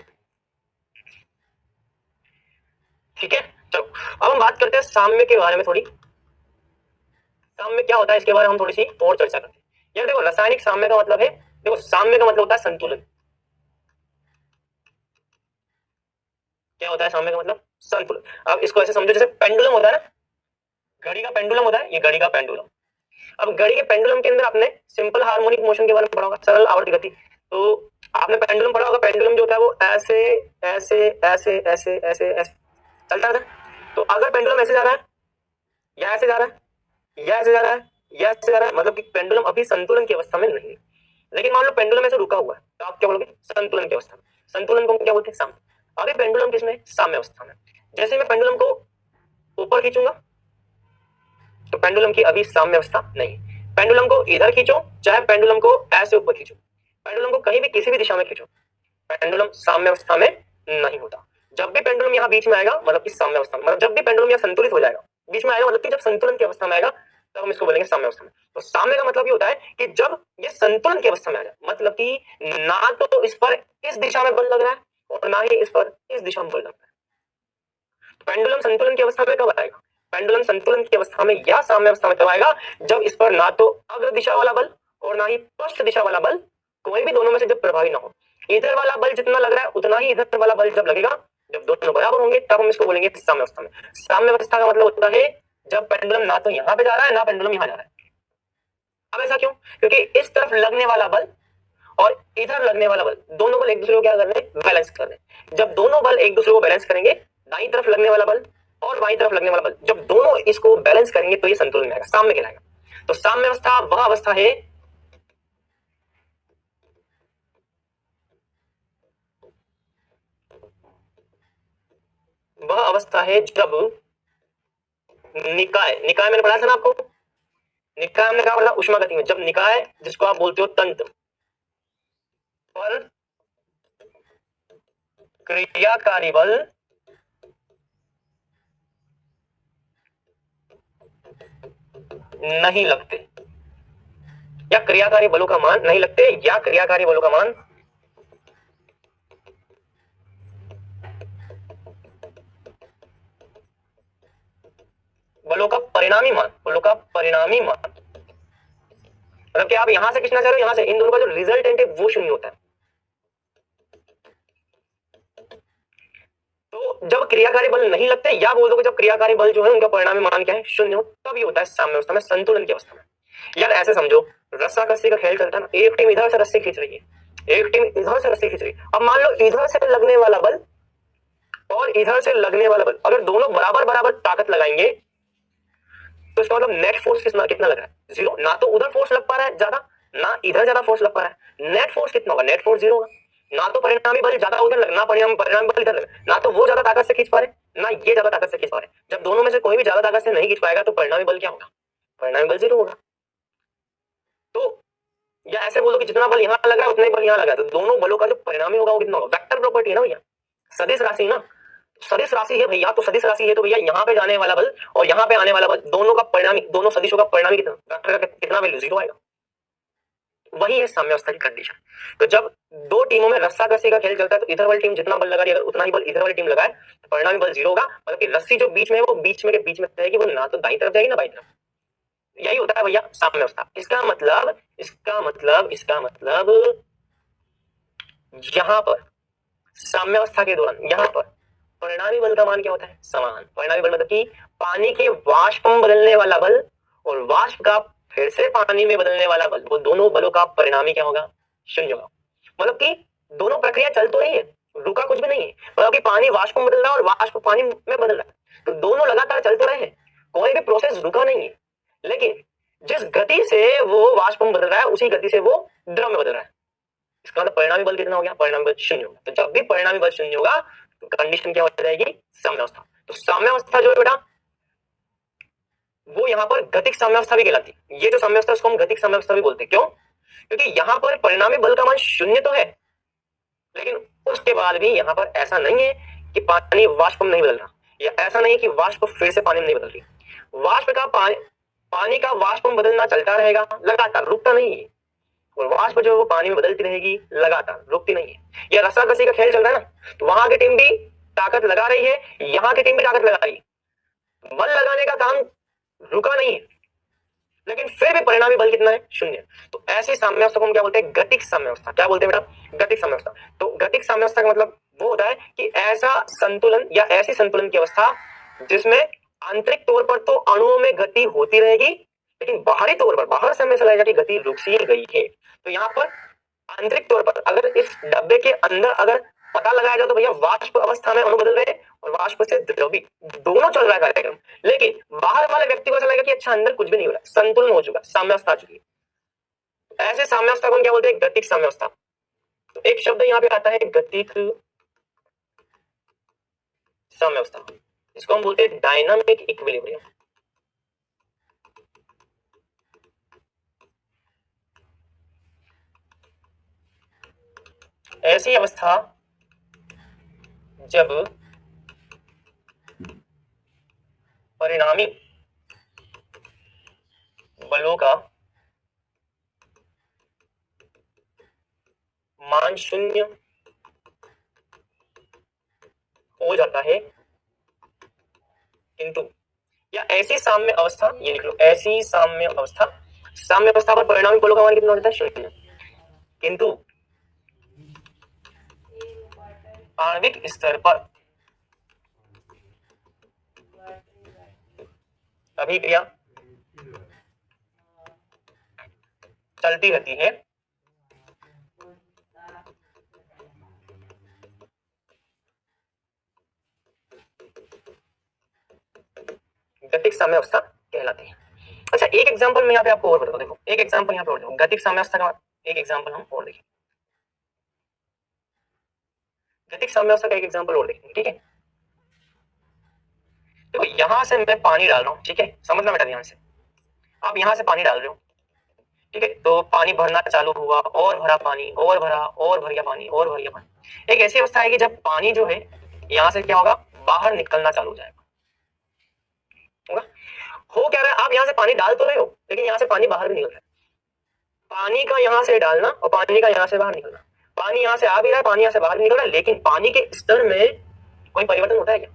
ठीक है। चलो अब हम बात करते हैं साम्य के बारे में थोड़ी। साम्य क्या होता है इसके बारे में हम थोड़ी सी और चर्चा करते हैं। यार देखो, रासायनिक साम्य का मतलब है, देखो साम्य का मतलब होता है संतुलन। क्या होता है साम्य का मतलब, संतुलन। अब इसको ऐसे समझो जैसे पेंडुलम होता है ना, घड़ी का पेंडुलम होता है, ये घड़ी का पेंडुलम। अब घड़ी के पेंडुलम के अंदर आपने सिंपल हार्मोनिक मोशन के बारे में पढ़ा होगा, सरल आवर्त गति। तो आपने पेंडुलम पढ़ा होगा, पेंडुलम जो होता है वो ऐसे ऐसे ऐसे ऐसे ऐसे ऐसे चलता है। तो अगर पेंडुलम ऐसे जा रहा है, या ऐसे जा रहा है, या ऐसे जा रहा है, या ऐसे जा रहा है, मतलब कि पेंडुलम अभी संतुलन की अवस्था में नहीं है। लेकिन मान लो पेंडुलम ऐसे रुका हुआ है, तो आप क्या बोलोगे, संतुलन की अवस्था में। संतुलन को क्या बोलते हैं, साम्य। अभी पेंडुलम किसमें, साम्य अवस्था में। जैसे मैं पेंडुलम को ऊपर खींचूंगा तो पेंडुलम की अभी साम्य अवस्था नहीं। पेंडुलम को इधर खींचो, चाहे पेंडुलम को ऐसे ऊपर खींचो, पेंडुलम को कहीं भी किसी भी दिशा में खींचो, पेंडुलम साम्य अवस्था में नहीं होता। जब भी पेंडुलम यहाँ बीच में आएगा मतलब कि साम्य अवस्था में, मतलब जब भी पेंडुलम यहाँ संतुलित हो जाएगा, बीच में आएगा मतलब कि जब संतुलन की अवस्था में आएगा, तब हम इसको बोलेंगे साम्य अवस्था में। तो साम्य का मतलब ये होता है कि जब ये संतुलन की अवस्था में आ जाए, मतलब कि ना तो इस पर इस दिशा में बल लग रहा है और ना ही इस पर इस दिशा में बल लग रहा है। पेंडुलम संतुलन की अवस्था में कब आएगा, पेंडुलम संतुलन की अवस्था में या साम्य अवस्था में तब आएगा जब इस पर ना तो अग्र दिशा वाला बल और ना ही पश्च दिशा वाला बल, कोई भी दोनों में से जब प्रभावी ना हो। इधर वाला बल जितना लग रहा है उतना ही इधर वाला बल जब लगेगा, जब दोनों बराबर होंगे तब हम इसको बोलेंगे साम्य अवस्था में। साम्य अवस्था का मतलब होता है जब पेंडुलम ना तो यहाँ पे जा रहा है ना पेंडुलम यहाँ जा रहा है। अब ऐसा क्यों, क्योंकि इस तरफ लगने वाला बल और इधर लगने वाला बल, दोनों बल एक दूसरे को क्या कर रहे हैं, बैलेंस कर रहे हैं। जब दोनों बल एक दूसरे को बैलेंस करेंगे, दाईं तरफ लगने वाला बल और बाईं तरफ लगने वाला बल, जब दोनों इसको बैलेंस करेंगे तो ये संतुलन में आएगा, साम्य कहलाएगा। तो साम्य अवस्था वह अवस्था है जब निकाय, निकाय मैंने पढ़ा था ना आपको, निकाय हमने कहा मतलब उष्मा गति में, जब निकाय जिसको आप बोलते हो तंत्र पर क्रियाकारी बल नहीं लगते, या क्रियाकारी बलों का मान नहीं लगते, या क्रियाकारी बलों का मान बलों का परिणामी मान, बलों का परिणामी मान, मतलब कि आप यहां से खींचना चाह रहे हो, यहां से, इन दोनों का जो रिजल्टेंट है वो शून्य होता है। तो जब क्रियाकारी बल नहीं लगते, या बोल दो जब क्रियाकारी बल जो है उनका परिणामी मान क्या है, शून्य हो, तब ये होता है साम्य अवस्था में, संतुलन की अवस्था में। यार ऐसे समझो, रस्साकसी का खेल चलता है ना, एक टीम इधर से रस्सी खींच रही है, एक टीम इधर से रस्सी खींच रही है। अब मान लो इधर से लगने वाला बल और इधर से लगने वाला बल, अगर दोनों बराबर बराबर ताकत लगाएंगे तो इसका मतलब नेट फोर्स कितना लग रहा है, जीरो। ना तो उधर फोर्स लग पा रहा है ज्यादा, ना इधर ज्यादा फोर्स लग पा रहा है, नेट फोर्स कितना होगा, नेट फोर्स जीरो होगा। ना तो परिणामी बल ज्यादा उधर लग, ना परिणामी बल इधर लग, ना तो वो ज्यादा ताकत से खींच पा रहे ना ये ज्यादा ताकत से खींच पा रहे। जब दोनों में से कोई भी ज्यादा ताकत से नहीं खींच पाएगा तो परिणामी बल क्या होगा, परिणामी बल जीरो होगा। तो या ऐसे बोलो कि जितना बल यहाँ लग रहा है उतना ही बल यहाँ लगा, तो दोनों बलों का जो परिणामी होगा वो कितना होगा, वेक्टर प्रॉपर्टी है ना भैया, सदिश राशि ना, सदिश राशि है भैया। तो सदिश राशि है तो भैया यहाँ पे जाने वाला बल और यहाँ पे आने वाला बल, दोनों का परिणामी, दोनों सदिशों का परिणामी कितना, वेक्टर का कितना वैल्यू, जीरो आएगा। वही है साम्यावस्था की कंडीशन। तो जब दो टीमों में रस्साकसी का खेल चलता है तो इधर वाली टीम जितना बल लगा रही है उतना ही बल इधर वाली टीम लगाए, तो परिणामी बल जीरो होगा। मतलब कि रस्सी जो बीच में है वो बीच में के बीच में रहेगी, वो ना तो दाईं तरफ जाएगी ना बाईं तरफ। यही होता है भैया साम्यावस्था। इसका मतलब यहाँ पर साम्यावस्था के दौरान यहाँ पर परिणामी बल का मान क्या होता है, समान। परिणामी बल मतलब कि पानी के वाष्प में बदलने वाला बल और वाष्प का फिर से पानी में बदलने वाला बल, वो दोनों बलों का परिणामी क्या होगा? शून्य होगा। मतलब कि दोनों प्रक्रिया चल तो रही है, रुका कुछ भी नहीं है। मतलब कि पानी वाष्प में बदल रहा है और वाष्प पानी में बदल रहा है, तो दोनों लगातार चल तो रहे हैं, कोई भी प्रोसेस रुका नहीं है। लेकिन जिस गति से वो वाष्प में बदल रहा है उसी गति से वो द्रव में बदल रहा है। इसका मतलब परिणामी बल कितना हो गया? परिणामी बल शून्य होगा। तो जब भी परिणामी बल शून्य होगा तो कंडीशन क्या हो जाएगी? साम्यावस्था। तो साम्यावस्था जो है बेटा वो यहाँ पर गतिक साम्यावस्था भी कहलाती है। ये जो साम्यावस्था उसको हम गतिक साम्यावस्था भी बोलते हैं। क्यों? क्योंकि यहाँ पर परिणामी बल का मान शून्य तो है, लेकिन उसके बाद भी यहाँ पर ऐसा नहीं है कि पानी वाष्प में नहीं बदल रहा, या ऐसा नहीं है कि वाष्प फिर से पानी में नहीं बदल रही। वाष्प का पानी का वाष्प में बदलना चलता रहेगा लगातार, रुकता नहीं है। और वाष्प जो है वो पानी में बदलती रहेगी लगातार, रुकती नहीं है। या रस्साकसी का खेल चल रहा है ना, तो वहां की टीम भी ताकत लगा रही है, यहाँ की टीम भी ताकत लगा रही है। बल लगाने का काम रुका नहीं है, लेकिन फिर भी परिणामी बल कितना है? शून्य। तो ऐसी साम्यावस्था को हम क्या बोलते हैं? गतिक साम्यावस्था। क्या बोलते हैं बेटा? गतिक साम्यावस्था। तो गतिक साम्यावस्था का मतलब वो होता है कि ऐसा संतुलन या ऐसी संतुलन की अवस्था जिसमें आंतरिक तौर पर तो अणुओं में गति होती रहेगी, लेकिन बाहरी तौर पर, बाहर से हमें ऐसा लगेगा कि गति रुक सी गई है। तो यहाँ पर आंतरिक तौर पर अगर इस डब्बे के अंदर अगर पता लगाया जाए तो भैया वाष्प अवस्था में अणु बदल रहे हैं और वाष्प से द्रवी, दोनों चल रहा है कार्यक्रम। लेकिन बाहर वाले व्यक्ति को ऐसा लगेगा कि अच्छा अंदर कुछ भी नहीं हो रहा, संतुलन हो चुका, साम्यावस्था आ चुकी है। ऐसे साम्यावस्था को हम क्या बोलते हैं? गतिक साम्यावस्था। तो एक शब्द यहाँ पे आता है गतिक साम्यावस्था, इसको हम बोलते हैं डायनामिक इक्विलिब्रियम। ऐसी अवस्था जब परिणामी बलों का मान शून्य हो जाता है, किंतु या ऐसी साम्य अवस्था, ये लिख लो, ऐसी साम्य अवस्था, साम्य अवस्था पर परिणामी बलों का मान कितना हो जाता है? शून्य। किंतु आणविक स्तर पर अभिक्रिया चलती रहती है, गतिक साम्य अवस्था कहलाती है। अच्छा, एक एग्जांपल मैं यहाँ पे आपको और बताऊं। देखो, एक एग्जांपल यहाँ पे और देखो, गतिक साम्य अवस्था का एक एग्जांपल हम और देखें। गतिक साम्य अवस्था का एक एग्जांपल और देखेंगे, ठीक है? देखो, यहां से मैं पानी डाल रहा हूँ, ठीक है? समझना बेटा ध्यान से। आप यहाँ से पानी डाल रहे हो, ठीक है? तो पानी भरना चालू हुआ, और भरा पानी, और भरा, और भर गया पानी, और भर गया पानी। एक ऐसी अवस्था आएगी जब पानी जो है यहाँ से क्या होगा? बाहर निकलना चालू हो जाएगा। होगा? हो क्या रहा है? आप यहाँ से पानी डाल तो रहे हो, लेकिन यहाँ से पानी बाहर भी निकल रहा है। पानी का यहाँ से डालना और पानी का यहाँ से बाहर निकलना, पानी यहाँ से आ भी रहा है, पानी यहाँ से बाहर निकल रहा है, लेकिन पानी के स्तर में कोई परिवर्तन होता है क्या?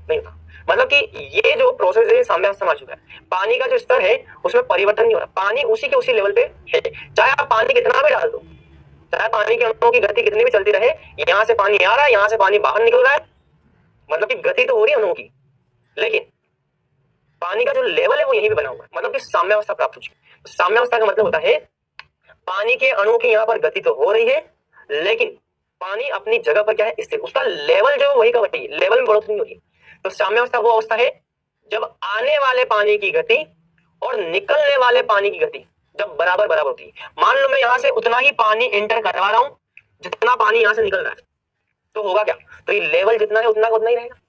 नहीं होता। मतलब कि ये जो प्रोसेस है साम्यावस्था में आ चुका है। पानी का जो स्तर है उसमें परिवर्तन नहीं हो रहा, पानी उसी के उसी लेवल पे है। चाहे आप पानी कितना भी डाल दो, चाहे पानी के अणुओं की गति कितनी भी चलती रहे, यहाँ से पानी आ रहा है, यहाँ से पानी बाहर निकल रहा है, मतलब कि गति तो हो रही है अणुओं की, लेकिन पानी का जो लेवल है वो यहीं पे बना हुआ है। मतलब कि साम्यावस्था प्राप्त हो चुकी है। साम्यावस्था का मतलब होता है पानी के अणुओं की यहाँ पर गति तो हो रही है, लेकिन पानी अपनी जगह पर क्या है? स्थिर। उसका लेवल जो वही का वही, लेवल में बढ़ोतरी नहीं होती। तो साम्यावस्था वो अवस्था है जब आने वाले पानी की गति और निकलने वाले पानी की गति जब बराबर बराबर होती है। मान लो मैं यहाँ से उतना ही पानी एंटर करवा रहा हूँ जितना पानी यहाँ से निकल रहा है, तो होगा क्या? तो ये लेवल जितना है उतना का उतना ही रहेगा।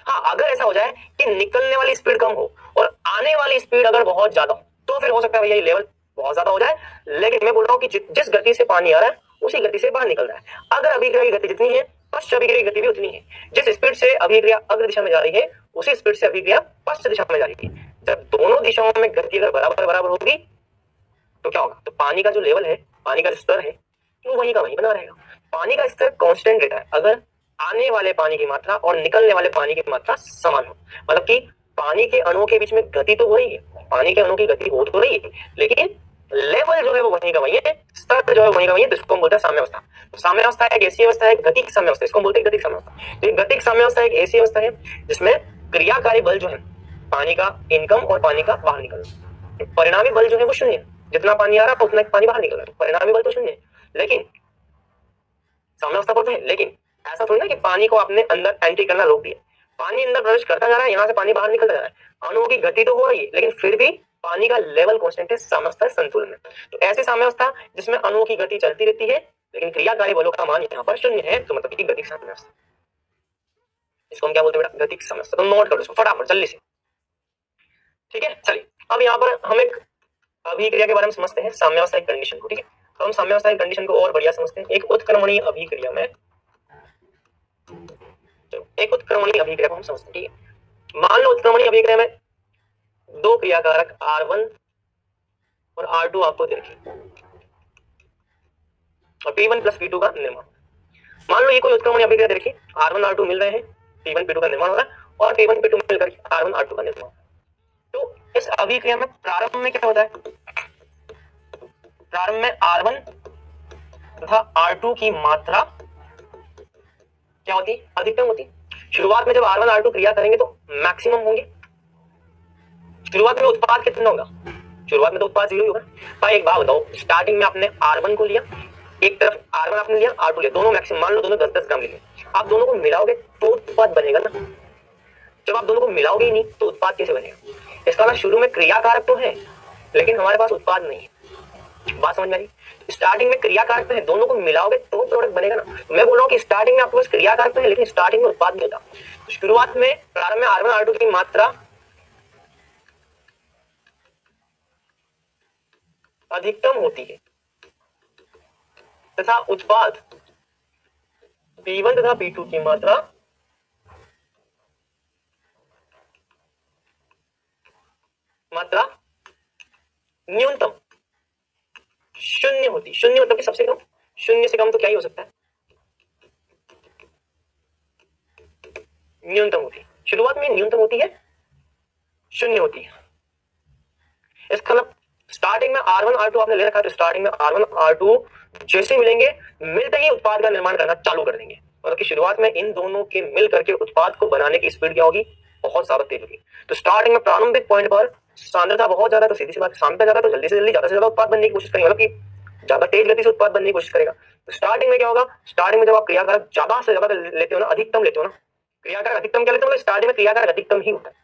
हाँ, अगर ऐसा हो जाए कि निकलने वाली स्पीड कम हो और आने वाली स्पीड अगर बहुत ज्यादा हो, तो फिर हो सकता है भैया ये लेवल बहुत ज्यादा हो जाए। लेकिन मैं बोल रहा हूँ कि जिस गति से पानी आ रहा है उसी गति से बाहर निकल रहा है। अगर अभिक्रिया की गति जितनी है, पश्च अभिक्रिया की गति भी उतनी है। जिस स्पीड से अभिक्रिया अग्र दिशा में जा रही है उसी स्पीड से अभिक्रिया पश्च दिशा में जा रही है। जब दोनों दिशाओं में गति अगर बराबर बराबर होगी तो क्या होगा? तो पानी का जो लेवल है, पानी का जो स्तर है, वो वही का वही बना रहेगा। पानी का स्तर कांस्टेंट रहता है अगर आने वाले पानी की मात्रा और निकलने वाले पानी की मात्रा समान हो। मतलब कि पानी के अणुओं के बीच में गति तो हो रही है, पानी के अणुओं की गति हो तो रही है, लेकिन लेवल जो है वो वहीं का वहीं है, स्तर जो है वहीं का वहीं है। तो इसको हम बोलते हैं साम्यावस्था। तो साम्यावस्था एक ऐसी अवस्था है, गतिक साम्यावस्था, इसको हम बोलते हैं गतिक साम्यावस्था। तो गतिक साम्यावस्था एक ऐसी अवस्था है जिसमें क्रियाकारी बल जो है पानी का इनकम और पानी का बाहर निकलना, परिणामी बल जो है वो शून्य है, जितना पानी आ रहा है उतना पानी बाहर निकल रहा है, परिणामी बल तो शून्य है। लेकिन साम्यावस्था पर तो है, लेकिन ऐसा थोड़ी ना कि पानी को आपने अंदर एंट्री करना रोक दिया, पानी अंदर प्रवेश करता जा रहा है, यहाँ से पानी बाहर निकलता जा रहा है, अणुओं की गति तो हो रही है, लेकिन फिर भी पानी का लेवल कांस्टेंट है, साम्यावस्था संतुलन में। तो ऐसी साम्यावस्था जिसमें अणुओं की गति चलती रहती है लेकिन क्रियाकारी बलों का मान यहाँ पर शून्य है, तो मतलब गतिक साम्यावस्था। इसको हम क्या बोलते हैं बेटा? गतिक साम्यावस्था। तो नोट करो इसको फटाफट जल्दी से, ठीक है। चलिए अब यहाँ पर हम एक अभिक्रिया के बारे में समझते हैं, साम्यावस्था की कंडीशन को, ठीक है। तो हम साम्यावस्था की कंडीशन को और बढ़िया समझते हैं। एक उत्क्रमणीय अभिक्रिया में, तो एक उत्क्रमणीय अभिक्रिया को हम समझते हैं, ठीक है। मान लो उत्क्रमणीय अभिक्रिया में दो क्रियाकारक R1 और R2 आपको दे रखे और P1 प्लस P2 का निर्माण। मान लो ये कोई उत्क्रमणीय अभिक्रिया दे रखी, R1 R2 मिल रहे हैं, P1 P2 का निर्माण हो रहा है और P1 P2 मिलकर R1 R2 का निर्माण। तो इस अभिक्रिया में प्रारंभ में क्या होता है? प्रारंभ में R1 तथा R2 की मात्रा क्या होती? अधिकतम होती। शुरुआत में जब R1 R2 क्रिया करेंगे तो मैक्सिमम होंगे। शुरुआत में उत्पाद कितना होगा? शुरुआत में तो उत्पाद 0 होगा। भाई एक बात बताओ, स्टार्टिंग में आपने R1 को लिया, एक तरफ R1 आपने लिया, R2 लिया, दोनों मैक्सिमम, मान लो दोनों 10-10 ग्राम लिए, आप दोनों को मिलाओगे तो उत्पाद बनेगा ना। जब आप दोनों को मिलाओगे ही नहीं तो उत्पाद कैसे बनेगा? इसका मतलब शुरू में क्रियाकारक तो है लेकिन हमारे पास उत्पाद नहीं है। बात समझ में आई? स्टार्टिंग में क्रियाकारक तो है, दोनों को मिलाओगे तो प्रोडक्ट बनेगा ना। मैं बोल रहा हूँ कि स्टार्टिंग में आपके पास क्रियाकारक तो है लेकिन स्टार्टिंग में उत्पाद नहीं होता। तो शुरुआत में प्रारंभ में R1 R2 की मात्रा अधिकतम होती है तथा उत्पाद P1 तथा P2 की मात्रा न्यूनतम शून्य होती। शून्य मतलब कि सबसे कम, शून्य से कम तो क्या ही हो सकता है? न्यूनतम होती। शुरुआत में न्यूनतम होती है, शून्य होती है। इसका मतलब स्टार्टिंग में R1 R2 आपने ले रखा है, तो स्टार्टिंग में R1 R2 जैसे मिलेंगे, मिलते ही उत्पाद का निर्माण करना चालू कर देंगे। मतलब कि शुरुआत में इन दोनों के मिल करके उत्पाद को बनाने की स्पीड क्या होगी? बहुत ज्यादा तेज होगी। तो स्टार्टिंग में प्रारंभिक पॉइंट पर सांद्रता बहुत ज्यादा, तो सीधी सी बात, सांद्रता ज्यादा तो जल्दी से जल्दी ज्यादा से ज्यादा उत्पाद बनने की कोशिश करेंगे, मतलब कि ज्यादा तेज गति से उत्पाद बनने की कोशिश करेगा। तो स्टार्टिंग में क्या होगा? स्टार्टिंग में जब आप क्रियाकारक ज्यादा से ज्यादा लेते हो ना, अधिकतम लेते हो ना, क्रियाकारक अधिकतम क्या लेते हो? स्टार्टिंग में क्रियाकारक अधिकतम ही होता है।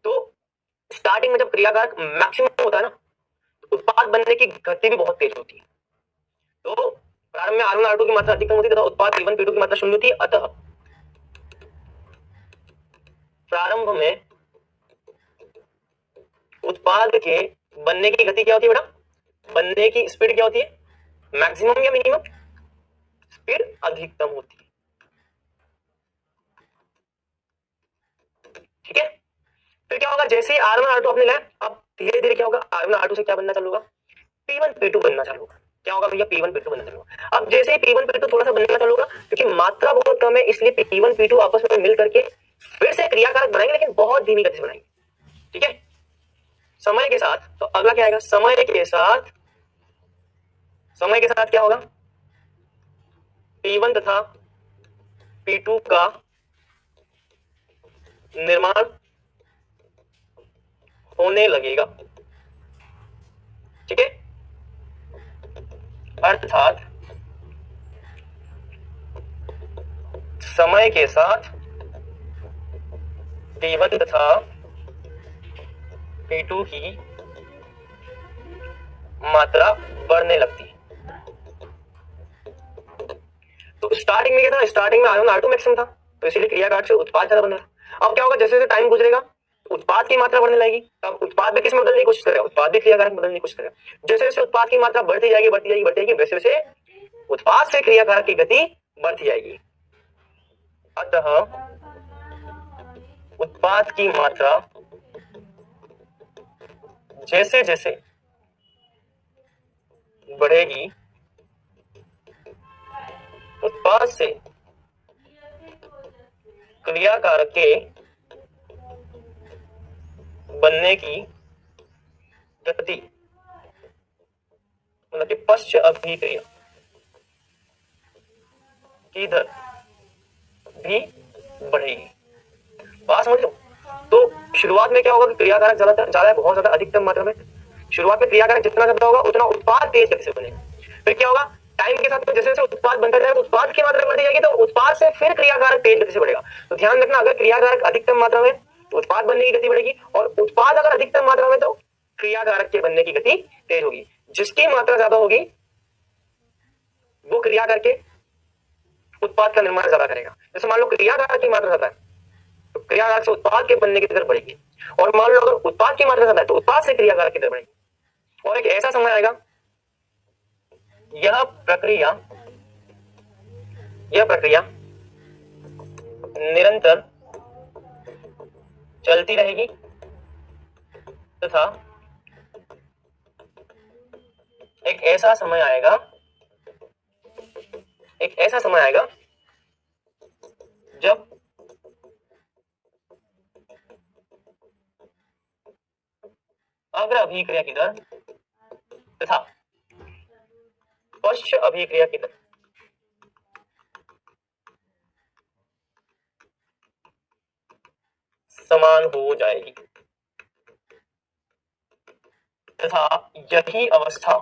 तो स्टार्टिंग में जब क्रियाकारक मैक्सिमम होता है ना, उत्पाद बनने की गति भी बहुत तेज होती है। तो प्रारंभ में R1 R2 की मात्रा अधिकतम होती है तथा उत्पाद P1 P2 की मात्रा शून्य होती है। अतः प्रारंभ में उत्पाद के बनने की गति क्या होती है बेटा? बनने की स्पीड क्या होती है? मैक्सिमम या मिनिमम? स्पीड अधिकतम होती है, ठीक है। फिर क्या होगा? जैसे ही R1 R2 आपने लाया, अब धीरे धीरे क्या होगा? R1 R2 से क्या बनना चालू होगा? P1 P2 बनना चालू होगा। क्या होगा भैया? P1 P2 बनना चालू होगा। अब जैसे ही P1 P2 थोड़ा सा बनना चालू होगा, क्योंकि मात्रा बहुत कम है इसलिए P1 P2 आपस में मिल करके फिर से क्रियाकारक बनाएंगे, लेकिन बहुत धीमी गति से बनाएंगे, ठीक है। समय के साथ तो अगला क्या आएगा? समय के साथ क्या होगा? P1 तथा P2 का निर्माण होने लगेगा, ठीक है। अर्थात समय के साथ P1 तथा P2 की मात्रा बढ़ने लगती है। तो स्टार्टिंग में क्या था? स्टार्टिंग में R1 R2 मैक्सिमम था, तो इसीलिए क्रियाकारक से उत्पाद ज्यादा बन रहा। अब क्या होगा? जैसे जैसे टाइम गुजरेगा उत्पाद की मात्रा बढ़ने लगेगी, तब उत्पाद भी किस में बदलने की कोशिश करेगा? उत्पाद भी क्रियाकारक बदलने की कोशिश करेगा। जैसे जैसे उत्पाद की मात्रा बढ़ती जाएगी बढ़ती जाएगी बढ़ती जाएगी, वैसे वैसे उत्पाद से क्रियाकारक की गति बढ़ती जाएगी। अतः उत्पाद की मात्रा जैसे जैसे बढ़ेगी, उत्पाद से क्रियाकारक के बनने की गति, मतलब कि पश्च अभिक्रिया की दर भी बढ़ेगी। बात समझ लो। तो शुरुआत में क्या होगा कि क्रियाकारक ज्यादा है, बहुत ज्यादा अधिकतम मात्रा में, शुरुआत में क्रिया कारक जितना ज्यादा होगा उतना उत्पाद तेज गति से बनेगा। फिर क्या होगा, टाइम के साथ जैसे जैसे उत्पाद बनता जाएगा उत्पाद की मात्रा बढ़ती जाएगी तो उत्पाद से फिर क्रिया कारक तेज गति से बढ़ेगा। तो ध्यान रखना, अगर क्रिया कारक अधिकतम मात्रा में तो उत्पाद बनने की गति बढ़ेगी, और उत्पाद अगर अधिकतम मात्रा में तो क्रिया कारक के बनने की गति तेज होगी। जिसकी मात्रा ज्यादा होगी वो क्रिया करके उत्पाद का निर्माण ज्यादा करेगा। जैसे मान लो क्रिया कारक की मात्रा ज्यादा है तो क्रिया कारक से उत्पाद के बनने की दर बढ़ेगी, और मान लो अगर उत्पाद की मात्रा ज्यादा है तो उत्पाद से क्रिया कारक की दर बढ़ेगी। और एक ऐसा समय आएगा, यह प्रक्रिया निरंतर चलती रहेगी तथा एक ऐसा समय आएगा जब अग्र अभिक्रिया की दर तथा पश्च अभिक्रिया की दर समान हो जाएगी तथा यही अवस्था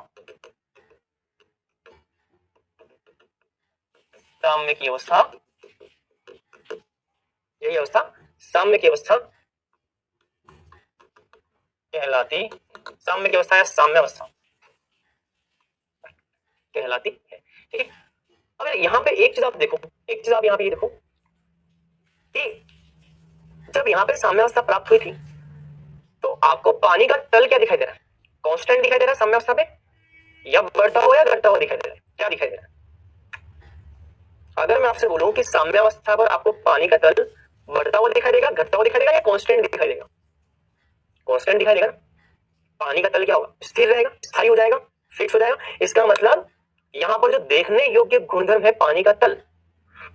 साम्य की अवस्था साम्य की अवस्था कहलाती, साम्य की अवस्था या साम्य अवस्था कहलाती है। ठीक है, अब यहाँ पे एक चीज आप देखो, एक चीज आप यहाँ पे ये देखो कि जब यहाँ पे साम्य अवस्था प्राप्त हुई थी तो आपको पानी का तल क्या दिखाई दे रहा है, कांस्टेंट दिखाई दे रहा है साम्य अवस्था पे, या बढ़ता हुआ या घटता हुआ दिखाई दे रहा है, क्या दिखाई दे रहा है? अगर मैं आपसे बोलूं कि साम्य अवस्था पर आपको पानी का तल बढ़ता हुआ दिखाई देगा, घटता हुआ दिखाई देगा, या कांस्टेंट दिखाई देगा? कांस्टेंट दिखाई देगा। पानी का तल क्या होगा, स्थिर रहेगा, स्थायी हो जाएगा, फिक्स हो जाएगा। इसका मतलब यहाँ पर जो देखने योग्य गुणधर्म है पानी का तल,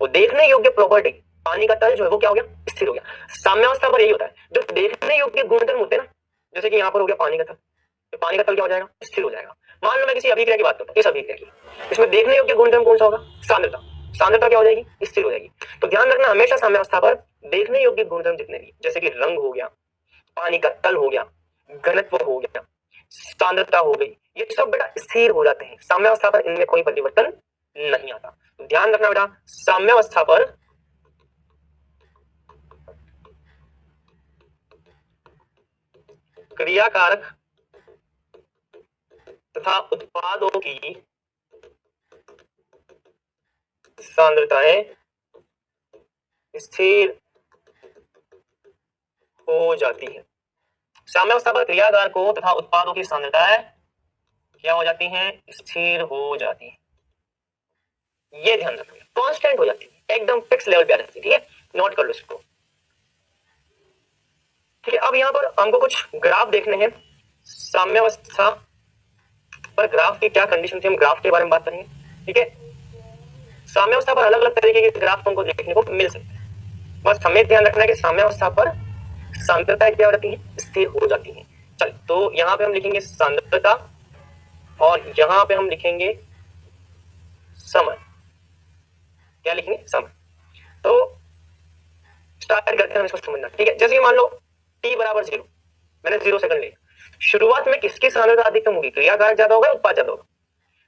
वो देखने योग्य प्रॉपर्टी पानी का तल जो है वो क्या हो गया, स्थिर हो गया। साम्यावस्था पर यही होता है, जो देखने योग्य गुणधर्म होते हैं ना, जैसे कि यहाँ पर हो गया पानी का तल, तो पानी का तल क्या हो जाएगा, स्थिर हो जाएगा। मान लो मैं किसी अभिक्रिया की बात करता हूँ, इस अभिक्रिया की, इसमें देखने योग्य गुणधर्म कौन सा होगा, सांद्रता। सांद्रता क्या हो जाएगी, स्थिर हो जाएगी। तो ध्यान रखना, हमेशा साम्यावस्था पर देखने योग्य गुणधर्म जितने भी, जैसे कि रंग हो गया, पानी का तल हो गया, घनत्व हो गया, सांद्रता हो गई, ये सब बेटा स्थिर हो जाते हैं। साम्यावस्था पर इनमें कोई परिवर्तन नहीं आता। तो ध्यान रखना बेटा, साम्यावस्था पर क्रियाकारक तथा उत्पादों की सांद्रताएं स्थिर हो जाती है। साम्यावस्था पर क्रियाकारकों तथा उत्पादों की सांद्रताएं क्या हो जाती हैं, स्थिर हो जाती है। ये ध्यान रखना, कांस्टेंट हो जाती है, एकदम फिक्स लेवल पे आ जाती है। ठीक है, नोट कर लो इसको। ठीक है, अब यहाँ पर हमको कुछ ग्राफ देखने हैं। साम्यावस्था पर ग्राफ की क्या कंडीशन थी, हम ग्राफ के बारे में बात करेंगे। ठीक है, साम्यावस्था पर अलग अलग तरीके के ग्राफ हमको देखने को मिल सकते हैं, बस हमें ध्यान रखना है कि साम्यावस्था पर सांद्रता क्या हो जाती है, स्थिर हो जाती है। चल, तो यहाँ पे हम लिखेंगे सांद्रता और यहाँ पे हम लिखेंगे समय। क्या लिखेंगे, समय। तो स्टार्ट करते हैं हम इसको समझना। ठीक है, जैसे मान लो t बराबर 0, मैंने 0 सेकंड लिया। शुरुआत में किसकी सांद्रता अधिकतम होगी, क्रियाकारक ज्यादा होगा, उत्पाद ज्यादा होगा।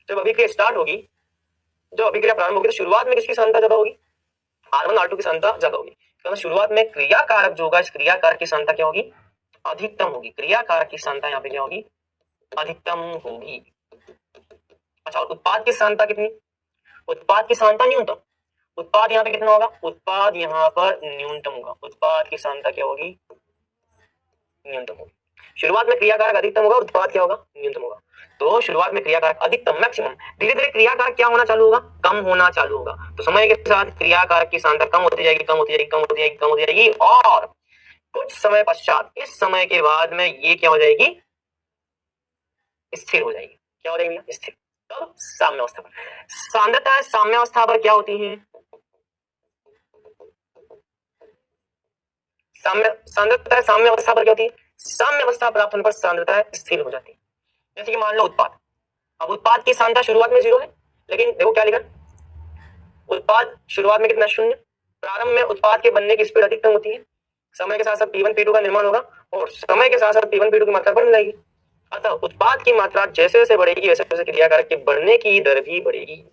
जब अभिक्रिया स्टार्ट होगी, जब अभिक्रिया प्रारंभ होगी तो शुरुआत में किसकी सांद्रता ज्यादा होगी, R1 R2 की सांद्रता ज्यादा होगी। तो शुरुआत में क्रियाकारक जो होगा, इस क्रियाकारक की सांद्रता क्या होगी, अधिकतम होगी। क्रियाकारक की सांद्रता यहाँ पे क्या होगी, अधिकतम होगी। अच्छा, और उत्पाद की सांद्रता कितनी, उत्पाद की सांद्रता न्यूनतम। उत्पाद यहाँ पे कितना होगा, उत्पाद यहाँ पर न्यूनतम होगा। उत्पाद की सांद्रता क्या होगी, न्यूनतम होगी। शुरुआत में क्रियाकारक अधिकतम होगा, उत्पाद क्या होगा, न्यूनतम होगा। तो शुरुआत में क्रियाकारक अधिकतम मैक्सिमम, धीरे धीरे क्रियाकारक क्या होना चालू होगा, कम होना चालू होगा। तो समय के साथ क्रियाकारक की सांद्रता कम होती जाएगी, कम होती जाएगी, कम होती जाएगी, कम होती जाएगी, और कुछ समय पश्चात, इस समय के बाद में ये क्या हो जाएगी, स्थिर हो जाएगी। क्या हो जाएगी, स्थिर। तब साम्यावस्था पर सांद्रता साम्यावस्था पर क्या होती है, सांद्रता साम्यावस्था पर क्या होती है, साम्यावस्था प्राप्त होने पर सांद्रता स्थिर हो जाती है। जैसे कि मान लो उत्पाद, अब उत्पाद की सांद्रता शुरुआत में 0 है, लेकिन देखो क्या लिखा, उत्पाद शुरुआत में कितना, 0। प्रारंभ में उत्पाद के बनने की स्पीड अधिकतम होती है। समय के साथ साथ P1 P2 का निर्माण होगा और समय के साथ साथ P1 P2 की मात्रा बढ़ने लगेगी। अतः उत्पाद की मात्रा जैसे जैसे बढ़ेगी वैसे वैसे क्रिया कारक के बढ़ने की दर भी बढ़ेगी।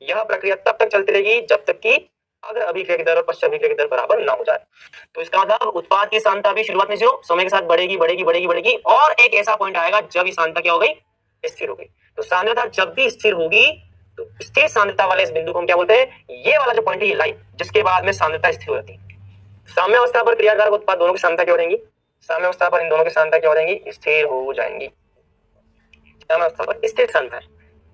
यह प्रक्रिया तब तक चलती रहेगी जब तक कि अग्र अभिक्रिया की दर और पश्च अभिक्रिया की दर बराबर ना हो जाए। तो इसका मतलब उत्पाद की सांद्रता भी शुरुआत में 0 समय के साथ बढ़ेगी बढ़ेगी बढ़ेगी बढ़ेगी और एक ऐसा पॉइंट आएगा जब ये सांद्रता क्या हो गई, स्थिर हो गई। तो सांद्रता जब भी स्थिर होगी तो स्थिर सांद्रता वाले इस बिंदु को हम क्या बोलते हैं, ये वाला जो पॉइंट है ये लाइन जिसके बाद में सांद्रता स्थिर हो जाती है। साम्य अवस्था पर क्रियाकारक उत्पाद दोनों की सांद्रता क्या हो जाएंगी, साम्य अवस्था पर इन दोनों की सांद्रता क्या हो जाएंगी, स्थिर हो जाएंगी। साम्य अवस्था पर स्थिर सांद्रता,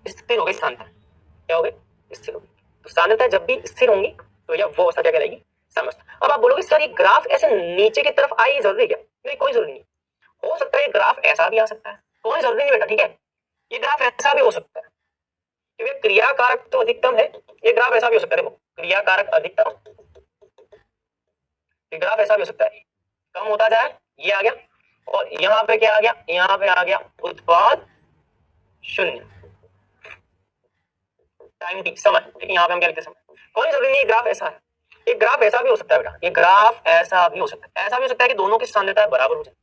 स्थिर हो गई सांद्रता, क्या हो गई, स्थिर हो गई। तो सांद्रता जब भी स्थिर होंगी तो यह वो अवस्था क्या कहलाएगी, साम्य अवस्था। अब आप बोलोगे सर ये ग्राफ ऐसे नीचे की तरफ आई जरूरी है क्या, नहीं कोई जरूरी नहीं, हो सकता है ग्राफ ऐसा भी आ सकता है, कोई जरूरी नहीं बेटा, ठीक है। ये ग्राफ ऐसा भी हो सकता है क्योंकि क्रिया कारक तो अधिकतम है, ये ग्राफ ऐसा भी हो सकता है, देखो क्रिया कारक अधिकतम, ये ग्राफ ऐसा भी हो सकता है, कम होता जाए ये आ गया और यहाँ पे क्या आ गया, यहाँ पे आ गया उत्पाद शून्य, टाइम टी समय, ठीक है। यहाँ पे हम क्या लिखते हैं समय, कोई जरूरी नहीं ग्राफ ऐसा है, एक ग्राफ ऐसा भी हो सकता है बेटा, ये ग्राफ ऐसा भी हो सकता है, ऐसा भी हो सकता है कि दोनों की सांद्रता बराबर हो जाए,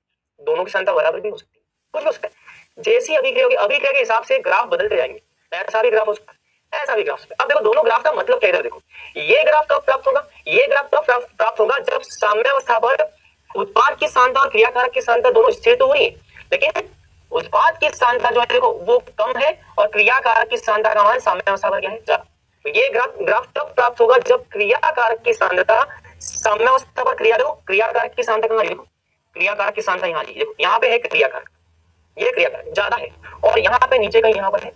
दोनों की सांद्रता बराबर भी हो सकती है, कुछ भी हो सकता है। जैसी अभिक्रिया होगी अभिक्रिया के हिसाब से ग्राफ बदलते जाएंगे, ऐसा भी ग्राफ हो सकता है, ऐसा भी ग्राफ। अब देखो दोनों ग्राफ का मतलब क्या है, इधर देखो ये ग्राफ कब प्राप्त होगा, ये ग्राफ कब प्राप्त होगा जब साम्यावस्था पर उत्पाद की सांद्रता और क्रियाकारक की सांद्रता दोनों स्थिर तो हो रही है, लेकिन उत्पाद की सांद्रता जो है देखो वो कम है और क्रियाकारक की सांद्रता का मान साम्यावस्था पर क्या है, ज्यादा। तो ये ग्राफ तब प्राप्त होगा जब क्रियाकारक की सांद्रता साम्यावस्था पर, क्रिया देखो क्रियाकारक की सांद्रता कहां, देखो क्रियाकारक की सांद्रता यहाँ देखो यहाँ पे है क्रियाकारक, ये क्रियाकारक ज्यादा है और यहाँ पे नीचे का यहाँ पर है।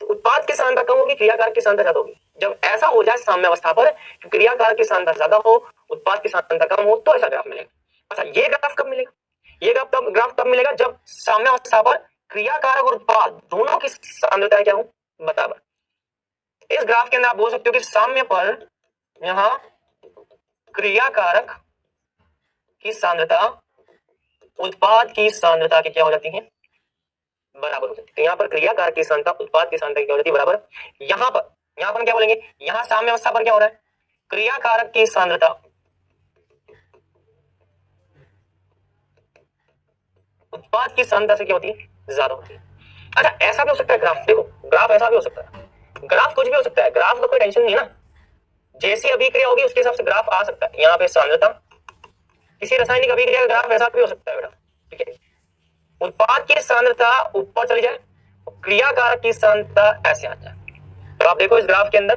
तो उत्पाद की सांद्रता कम होगी, क्रियाकारक की सांद्रता ज्यादा होगी। जब ऐसा हो जाए साम्यावस्था पर कि क्रियाकारक की सांद्रता ज्यादा हो उत्पाद की सांद्रता कम हो तो ऐसा ग्राफ मिलेगा। अच्छा ये ग्राफ कब मिलेगा, ये ग्राफ तब मिलेगा जब साम्यावस्था पर क्रियाकारक और उत्पाद दोनों की सांद्रता क्या हो, बराबर। इस ग्राफ के अंदर आप बोल सकते हो कि साम्य पर यहाँ क्रियाकारक की सांद्रता उत्पाद की सांद्रता की क्या हो जाती है, बराबर हो जाती है। तो यहाँ पर क्रियाकारक की सांद्रता उत्पाद की सांद्रता की क्या हो जाती है, बराबर। यहाँ पर क्या बोलेंगे, यहाँ साम्य अवस्था पर क्या हो रहा है, क्रियाकारक की सांद्रता उत्पाद की सांद्रता से क्या होती है, ज्यादा होती है। अच्छा ऐसा भी हो सकता है ग्राफ, देखो ग्राफ ऐसा भी हो सकता है, ग्राफ कुछ भी हो सकता है, ग्राफ का कोई टेंशन नहीं है ना, जैसी अभिक्रिया होगी उसके हिसाब से ग्राफ आ सकता है। यहाँ पे सांद्रता, किसी रासायनिक अभिक्रिया का ग्राफ ऐसा भी हो सकता है बेटा, ठीक है। उत्पाद की सांद्रता ऊपर चली जाए, क्रियाकारक की सांद्रता ऐसे आ जाए। तो आप देखो इस ग्राफ के अंदर,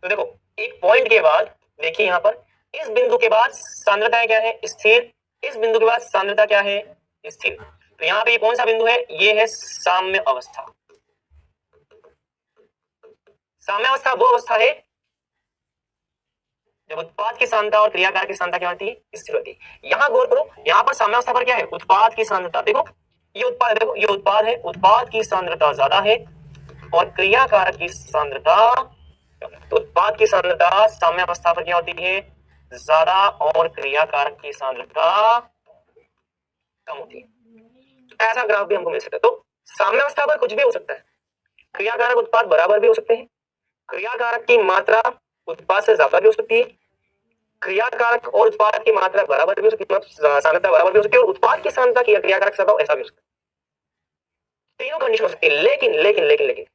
तो देखो एक पॉइंट के बाद देखिए यहाँ पर इस बिंदु के बाद सांद्रता क्या है, स्थिर, इस बिंदु के बाद सांद्रता क्या है, स्थिर। तो यहाँ पे ये कौन सा बिंदु है, ये है साम्य अवस्था। साम्य अवस्था वो अवस्था है जब उत्पाद की सांद्रता और क्रियाकारक की सांद्रता क्या होती है, स्थिर होती है। यहाँ गौर करो, यहाँ पर साम्य अवस्था पर क्या है, उत्पाद की सांद्रता, देखो ये उत्पाद, देखो ये उत्पाद है, उत्पाद की सांद्रता ज्यादा है और क्रियाकारक की सांद्रता, तो उत्पाद की सांद्रता साम्य अवस्था पर क्या होती है, ज्यादा और क्रियाकारक की सांद्रता कम होती है। ऐसा ग्राफ भी हमको मिल सकता है। तो साम्य अवस्था पर कुछ भी हो सकता है, क्रियाकारक उत्पाद बराबर भी हो सकते हैं, क्रियाकारक की मात्रा उत्पाद से ज्यादा भी हो सकती है, क्रियाकारक और उत्पाद की मात्रा बराबर भी हो सकती है, मतलब सांद्रता बराबर भी हो सकती है और उत्पाद की सांद्रता की क्रियाकारक स्वभाव ऐसा भी हो सकता है। तीनों कंडीशन हो सकती है, लेकिन लेकिन लेकिन लेकिन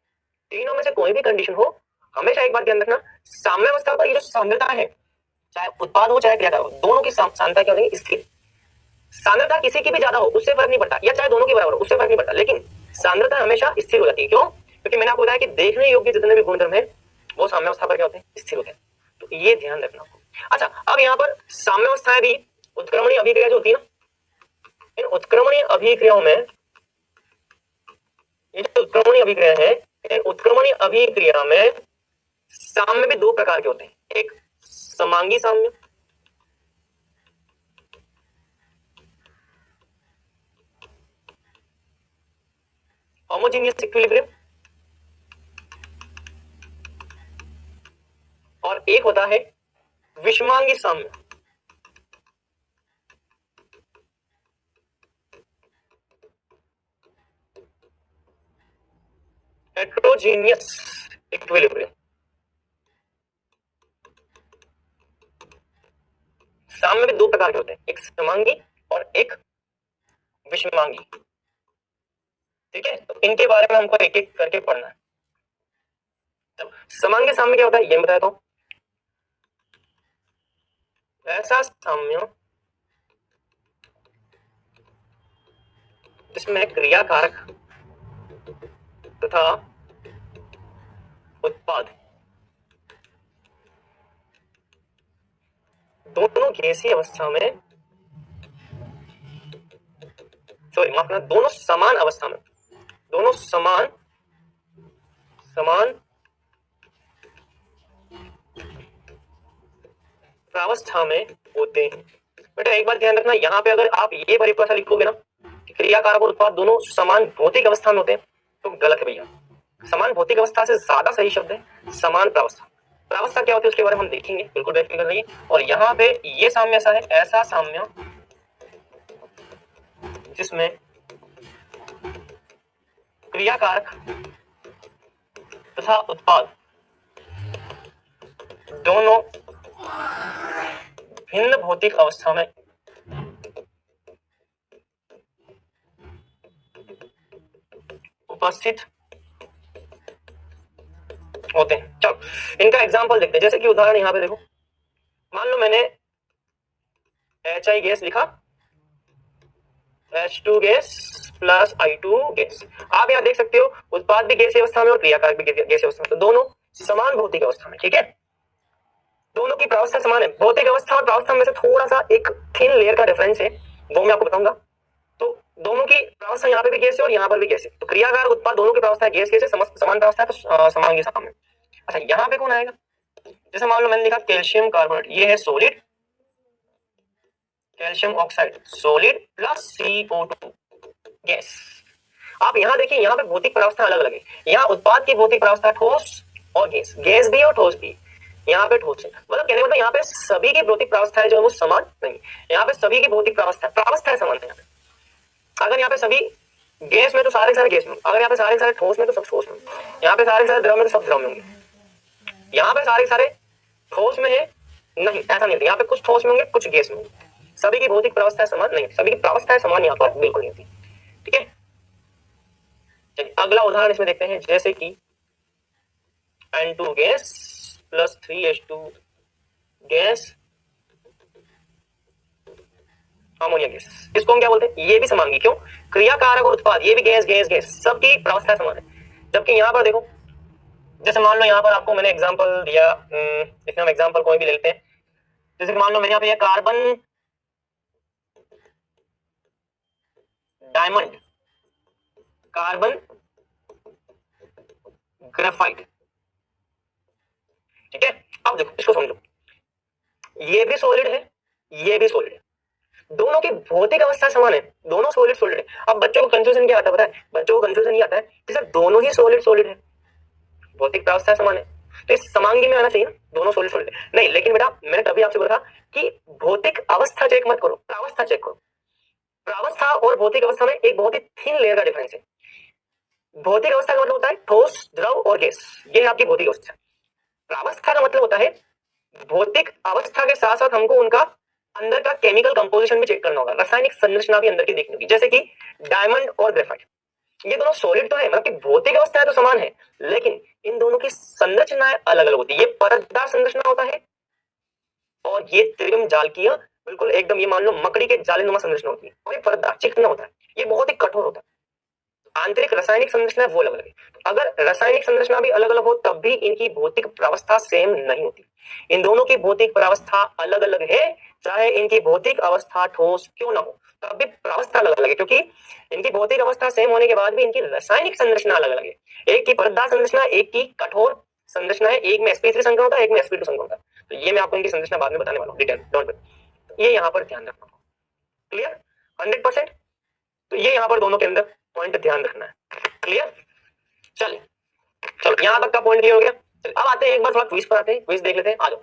तीनों में से कोई भी कंडीशन हो, हमेशा एक बात ध्यान रखना, साम्य अवस्था पर ये जो सांद्रता है, चाहे उत्पाद हो चाहे क्रियाकारक हो, दोनों की सांद्रता क्या होगी, स्थिर। सांद्रता किसी की भी ज्यादा हो उससे फर्क नहीं पड़ता, या चाहे दोनों की बराबर हो उससे फर्क नहीं पड़ता, लेकिन सांद्रता हमेशा स्थिर हो जाती है। क्यों, क्योंकि मैंने आपको बताया कि देखने योग्य जितने भी गुणधर्म है वो साम्य अवस्था पर क्या होते हैं, स्थिर होते हैं। तो ये ध्यान रखना। अच्छा अब यहाँ पर साम्य अवस्थाएं भी उत्क्रमणीय अभिक्रिया जो होती है ना, इन उत्क्रमणीय अभिक्रियाओं में, ये जो उत्क्रमणीय अभिक्रिया है, इन उत्क्रमणीय अभिक्रिया में साम्य भी दो प्रकार के होते हैं, एक समांगी साम्य, होमोजेनियस इक्विलिब्रियम, और एक होता है विषमांगी साम्य। Heterogeneous equilibrium. साम्य भी दो प्रकार के होते हैं, एक समांगी और एक विषमांगी। ठीक है, तो इनके बारे में हमको एक एक करके पढ़ना है। तो समांगी साम्य क्या होता है ये बताया, तो ऐसा साम्य जिसमें क्रिया कारक तथा उत्पाद दोनों गैसीय अवस्था में, सॉरी माफ करना, दोनों समान अवस्था में, दोनों समान प्रावस्था में होते हैं। बेटा एक बात ध्यान रखना, यहाँ पे अगर आप ये परिभाषा लिखोगे ना कि क्रिया कारक और उत्पाद दोनों समान भौतिक अवस्था में होते हैं, तो गलत है भैया। समान भौतिक अवस्था से ज्यादा सही शब्द है समान प्रावस्था। प्रावस्था क्या होती है उसके बारे में हम देखेंगे, बिल्कुल बेफिक्र कर रहिए। और यहाँ पे ये साम्य ऐसा है, ऐसा साम्य जिसमें क्रिया कारक तथा उत्पाद दोनों भिन्न भौतिक अवस्था में उपस्थित होते हैं। चलो इनका एग्जांपल देखते हैं, जैसे कि उदाहरण यहाँ पे देखो, मान लो मैंने HI गैस लिखा, H2 gas plus I2 gas. आप यहाँ देख सकते हो उत्पाद भी गैसीय अवस्था में और क्रियाकारक भी गैसीय अवस्था में, तो दोनों समान भौतिक अवस्था में। ठीक है, दोनों की प्रावस्था समान है। भौतिक अवस्था और प्रावस्था में से थोड़ा सा एक थिन लेयर का डिफरेंस है, वो मैं आपको बताऊंगा। तो दोनों की प्रावस्था यहाँ पे भी गैस है और यहाँ पर भी गैस है, तो क्रियाकार उत्पाद दोनों की प्रावस्था गैस गैस है, समान प्रावस्था है, तो समांगी साम्य। अच्छा यहाँ पे कौन आएगा, जैसे मान लो मैंने लिखा कैल्शियम कार्बोनेट, ये है solid, calcium oxide solid plus CO2 gas. आप यहाँ देखिए, यहाँ पे भौतिक प्रावस्था अलग अलग है। यहाँ उत्पाद की भौतिक प्रावस्था ठोस और गैस, गैस भी और ठोस भी, यहाँ पे ठोस है। मतलब कहने मतलब यहाँ पे सभी की भौतिक प्रावस्था है जो वो समान नहीं, यहाँ पे सभी की भौतिक प्रावस्था समान है। यहाँ पे अगर यहाँ पे सभी गैस में तो सारे सारे गैस में, अगर यहाँ पे सारे सारे ठोस में तो सब ठोस में, यहाँ पे सारे सारे द्रव में तो सब द्रव में होंगे, यहाँ पे सारे सारे ठोस में है नहीं, ऐसा नहीं होता। यहाँ पे कुछ ठोस में होंगे कुछ गैस में होंगे, सभी की भौतिक प्रावस्था समान नहीं, सभी की प्रावस्था समान यहाँ पर बिल्कुल नहीं होती। ठीक है, चलिए अगला उदाहरण इसमें देखते हैं, जैसे कि N2 gas plus 3H2 gas ammonia gas, इसको हम क्या बोलते हैं, ये भी समांगी। क्यों, क्रिया कारक और उत्पाद ये भी गैस गैस गैस, सबकी प्रावस्था समान है। जबकि यहाँ पर देखो, जैसे मान लो यहाँ पर आपको मैंने एग्जांपल दिया, इसमें हम एग्जांपल कोई भी ले लेते हैं, जैसे मान लो मैंने यहाँ पे कार्बन डायमंड, कार्बन ग्रेफाइट। ठीक है, अब देखो इसको समझो, ये भी सॉलिड है ये भी सॉलिड है, दोनों की भौतिक अवस्था समान है, दोनों सॉलिड सॉलिड है। अब बच्चों को कंफ्यूजन क्या आता है, पता है, बच्चों को कंफ्यूजन ये आता है कि सर दोनों ही सॉलिड सॉलिड है, भौतिक अवस्था समान है, तो इस समांगी में आना चाहिए ना, दोनों सॉलिड सॉलिड है। नहीं, लेकिन बेटा मैंने तभी आपसे बोला था कि भौतिक अवस्था चेक मत करो, प्रावस्था चेक करो। प्रावस्था और भौतिक अवस्था में एक बहुत ही थिन लेयर का डिफरेंस है। भौतिक अवस्था का मतलब होता है ठोस द्रव और गैस, ये है आपकी भौतिक अवस्था। प्रावस्था का मतलब होता है भौतिक अवस्था के साथ साथ हमको उनका अंदर का केमिकल कंपोजिशन भी चेक करना होगा, रासायनिक संरचना भी अंदर की देखनी होगी। जैसे कि डायमंड और ग्रेफाइट, ये दोनों सॉलिड तो है, मतलब कि भौतिक अवस्थाएं तो समान है, लेकिन इन दोनों की संरचनाएं अलग अलग होती है। ये परतदार संरचना होता है और ये त्रिविम जालकीय, बिल्कुल एकदम ये मान लो मकड़ी के जालीनुमा संरचना होती है, और ये परतदार चिकना होता है, ये बहुत ही कठोर होता है। आंतरिक रासायनिक संरचना वो अलग अलग है, अगर रासायनिक संरचना भी अलग अलग हो तब भी इनकी भौतिक प्रावस्था सेम नहीं होती। इन दोनों की भौतिक प्रावस्था अलग अलग है, चाहे इनकी भौतिक अवस्था ठोस क्यों ना हो, तब भी प्रावस्था अलग अलग है, क्योंकि इनकी भौतिक अवस्था सेम होने के बाद भी इनकी रासायनिक संरचना अलग अलग है। एक की परतदार संरचना, एक की कठोर संरचना है, एक में sp3 संकरण होता है, एक में sp2 संकरण होता है। तो ये मैं आपको इनकी संरचना बाद में बताने वाला हूँ डिटेल, डोंट वरी, ये यहाँ पर ध्यान रखना। क्लियर 100%, तो ये यहाँ पर दोनों के अंदर पॉइंट ध्यान रखना है। क्लियर, चलिए चलो यहाँ तक का पॉइंट क्लियर हो गया। अब आते हैं एक बार थोड़ा क्विज पर आते हैं, क्विज देख लेते हैं, आ जाओ।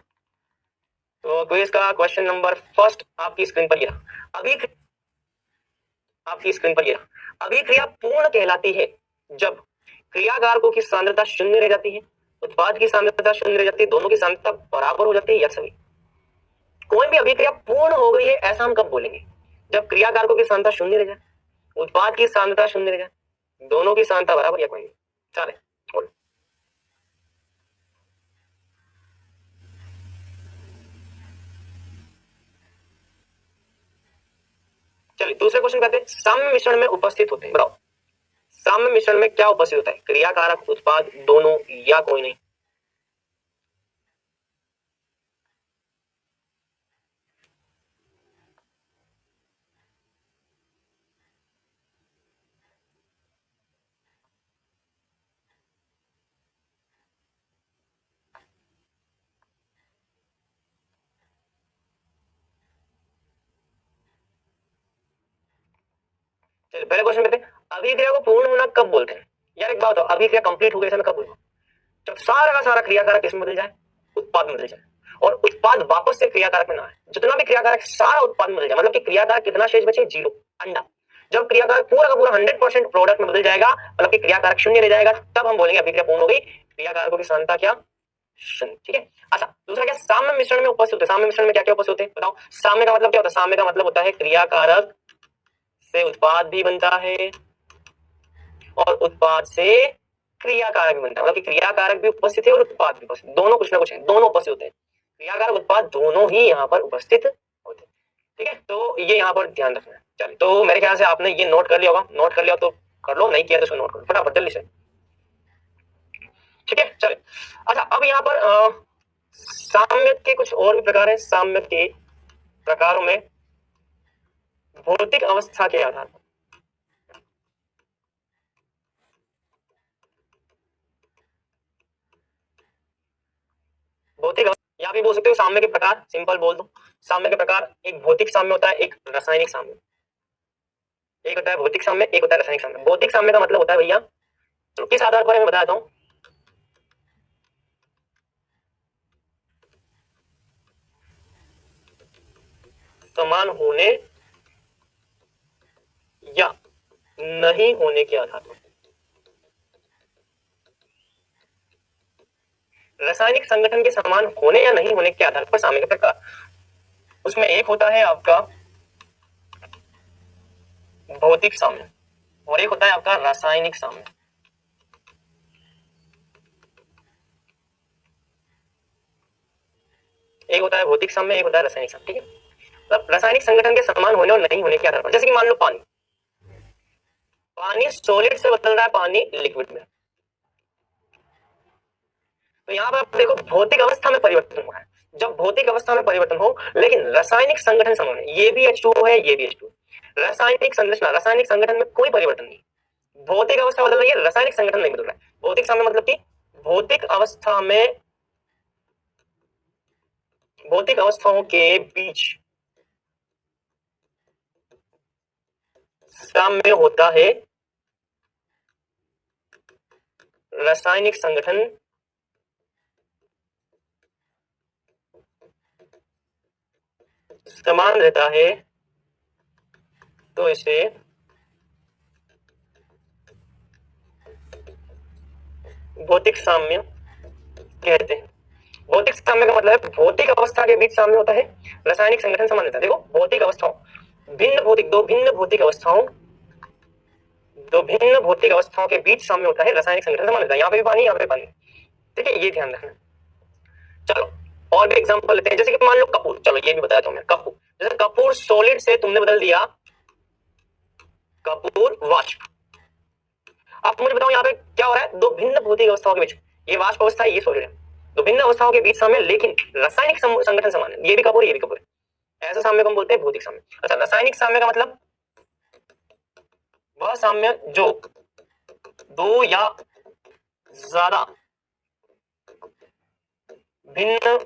तो क्विज का क्वेश्चन नंबर फर्स्ट आपकी स्क्रीन पर ये रहा, आपकी स्क्रीन पर ये रहा, अभिक्रिया पूर्ण कहलाती है जब क्रियाकारकों की सांद्रता शून्य रह जाती है, उत्पाद की सांद्रता शून्य रह जाती है, दोनों की सांद्रता बराबर हो जाती है, या सभी। कोई भी अभिक्रिया पूर्ण हो गई है ऐसा हम कब बोलेंगे? जब क्रिया कारकों की सांद्रता शून्य रह जाए, उत्पाद की सांद्रता शून्य रह जाए, दोनों की सांद्रता बराबर या कोई नहीं। चले बोलो। चलिए दूसरे क्वेश्चन करते हैं। साम्य मिश्रण में उपस्थित होते हैं, बताओ साम्य मिश्रण में क्या उपस्थित होता है? क्रिया कारक, उत्पाद, दोनों या कोई नहीं? चलिए पहले क्वेश्चन करते हैं, अभिक्रिया को पूर्ण होना कब बोलते हैं? यार एक बात बताओ, अभिक्रिया कंप्लीट हो गई ऐसा मैं कब बोलूं? जब सारा का सारा क्रियाकारक किसमें बदल जाए? उत्पाद में बदल जाए, और उत्पाद वापस से क्रियाकारक में ना आए। जितना भी क्रियाकारक सारा उत्पाद में बदल जाए, मतलब कि क्रियाकारक कितना शेष बचे? जीरो, अंडा। जब क्रियाकारक पूरा का पूरा 100% प्रोडक्ट में बदल जाएगा, मतलब कि क्रियाकारक शून्य रह जाएगा, तब हम बोलेंगे अभिक्रिया पूर्ण हो गई। क्रियाकारकों की सांद्रता क्या? शून्य। ठीक है। अच्छा दूसरा क्या? साम्य मिश्रण में उपस्थित होते हैं। साम्य मिश्रण में क्या क्या उपस्थित होते हैं बताओ? साम्य का मतलब क्या होता है? साम्य का मतलब होता है क्रियाकारक से उत्पाद भी बनता है और उत्पाद से क्रियाकारक भी बनता है, मतलब कि क्रियाकारक भी उपस्थित है और उत्पाद भी उपस्थित, दोनों कुछ ना कुछ है, दोनों उपस्थित होते हैं। क्रियाकारक उत्पाद दोनों ही यहाँ पर उपस्थित होते हैं। ठीक है, तो ये यहाँ पर ध्यान रखना है। चलिए तो मेरे ख्याल से आपने ये नोट कर लिया होगा, नोट कर लिया तो कर लो, नहीं किया तो उसको नोट करो फटाफट जल्दी से। ठीक है चलिए। अच्छा अब यहाँ पर साम्य के कुछ और भी प्रकार है। साम्य के प्रकारों में भौतिक अवस्था के आधार पर, भौतिक या भी बोल सकते हो साम्य के प्रकार, सिंपल बोल दो। साम्य के प्रकार, एक भौतिक साम्य होता है, एक रासायनिक साम्य। एक होता है भौतिक साम्य, एक होता है रासायनिक साम्य। भौतिक साम्य का मतलब होता है भैया, तो किस आधार पर है मैं बताता हूँ। समान होने या नहीं होने के आधार पर। रासायनिक संगठन के समान होने या नहीं होने के आधार पर साम्य के प्रकार, उसमें एक होता है आपका भौतिक साम्य और एक होता है आपका रासायनिक साम्य। एक होता है भौतिक साम्य, एक होता है रासायनिक साम्य। ठीक है, मतलब रासायनिक संगठन के समान होने और नहीं होने के आधार पर, जैसे कि मान लो पानी, पानी सॉलिड से बदल रहा है पानी लिक्विड में, तो यहाँ पर आप देखो भौतिक अवस्था में परिवर्तन हुआ है। जब भौतिक अवस्था में परिवर्तन हो लेकिन रासायनिक संगठन समान है, ये भी H2O है, ये भी H2O, रासायनिक संरचना, रासायनिक संगठन में कोई परिवर्तन नहीं। भौतिक अवस्था बदल रही है, रासायनिक संगठन नहीं बदल रहा है। भौतिक साम्य मतलब कि भौतिक अवस्था में, भौतिक अवस्थाओं के बीच साम्य होता है रासायनिक संगठन समान रहता है, तो इसे भौतिक साम्य कहते हैं। भौतिक साम्य का मतलब है भौतिक अवस्था के बीच साम्य होता है, रासायनिक संगठन समान रहता है। देखो भौतिक अवस्थाओं, भिन्न भौतिक, दो भिन्न भौतिक अवस्थाओं के बीच साम्य होता है, रासायनिक संगठन समान रहता है। यहाँ पे भी पानी, यहाँ पे पानी। ठीक है, ये ध्यान रखना। चलो और भी एग्जांपल लेते हैं, जैसे कि मान लो कपूर, चलो ये भी बताया था मैं, कपूर, जैसे कपूर सॉलिड से तुमने बदल दिया कपूर वाष्प। अब मुझे बताओ यहाँ पे क्या हो रहा है? दो भिन्न भौतिक अवस्थाओं के बीच, ये वाष्प अवस्था है, ये सॉलिड है, दो भिन्न अवस्थाओं के बीच साम्य, लेकिन रासायनिक संगठन समान है, ये भी कपूर, ये भी कपूर है। ऐसा साम्य को हम बोलते हैं भौतिक साम्य। अच्छा रासायनिक साम्य का मतलब वह साम्य जो दो या ज्यादा भिन्न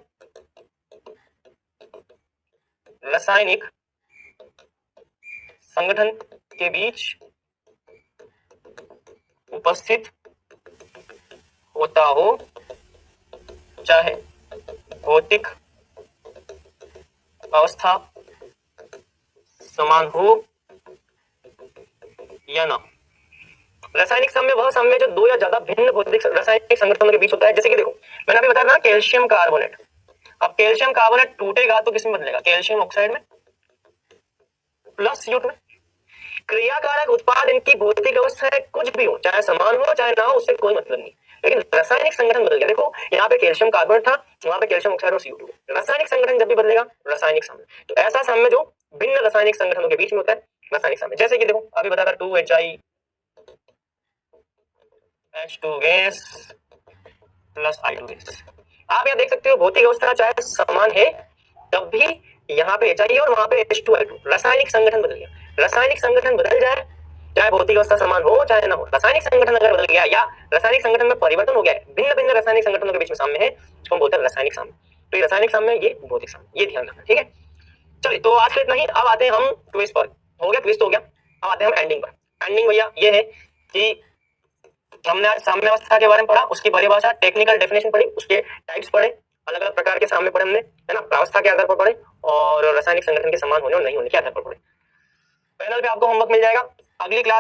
रासायनिक संगठन के बीच उपस्थित होता हो, चाहे भौतिक अवस्था समान हो या ना। रासायनिक साम्य वह साम्य जो दो या ज्यादा भिन्न भौतिक रासायनिक संगठनों के बीच होता है। जैसे कि देखो मैंने अभी बताया ना कैल्शियम कार्बोनेट, अब कैल्शियम कार्बोनेट टूटेगा तो किसमें बदलेगा? कैल्शियम ऑक्साइड में प्लस CO2 में। क्रियाकारक उत्पाद इनकी भौतिक अवस्था है कुछ भी हो, चाहे समान हो चाहे ना हो, उससे कोई मतलब नहीं, लेकिन रासायनिक संगठन बदल गया। देखो यहाँ पे कैल्शियम कार्बोनेट था, वहां पे कैल्शियम ऑक्साइड और CO2। रासायनिक संगठन जब भी बदलेगा रासायनिक साम्य, तो ऐसा साम्य जो भिन्न रासायनिक संगठनों के बीच में होता है रासायनिक साम्य। जैसे कि देखो अभी बता था 2HiH2 gas plus I2 gas. आप यहाँ देख सकते हो भौतिक अवस्था चाहे समान है तब भी यहाँ पे HI और वहां पे H2I2। रासायनिक संगठन बदल गया। रासायनिक संगठन बदल जाए चाहे भौतिक अवस्था समान हो चाहे ना हो, रासायनिक संगठन अगर बदल गया या रासायनिक संगठन में परिवर्तन हो गया है, भिन्न भिन्न रासायनिक संगठनों के बीच में साम्य है, उसको हम बोलते हैं रासायनिक साम्य। तो ये रासायनिक साम्य, ये भौतिक साम्य, ये ध्यान रखना, ठीक है। चलिए तो आज के इतना ही। अब आते हैं हम क्विज पर। हो गया क्विज तो हो गया, अब आते हैं हम एंडिंग पर। एंडिंग भैया ये है कि हमने आज साम्य अवस्था के बारे में पढ़ा, उसकी परिभाषा टेक्निकल डेफिनेशन पढ़ी, उसके टाइप्स पढ़े, अलग अलग प्रकार के साम्य पढ़े हमने, है ना, प्रावस्था के आधार पर पढ़े और रासायनिक संगठन के समान होने और नहीं होने के आधार पर पढ़े। पैनल पे आपको होमवर्क मिल जाएगा। अगली क्लास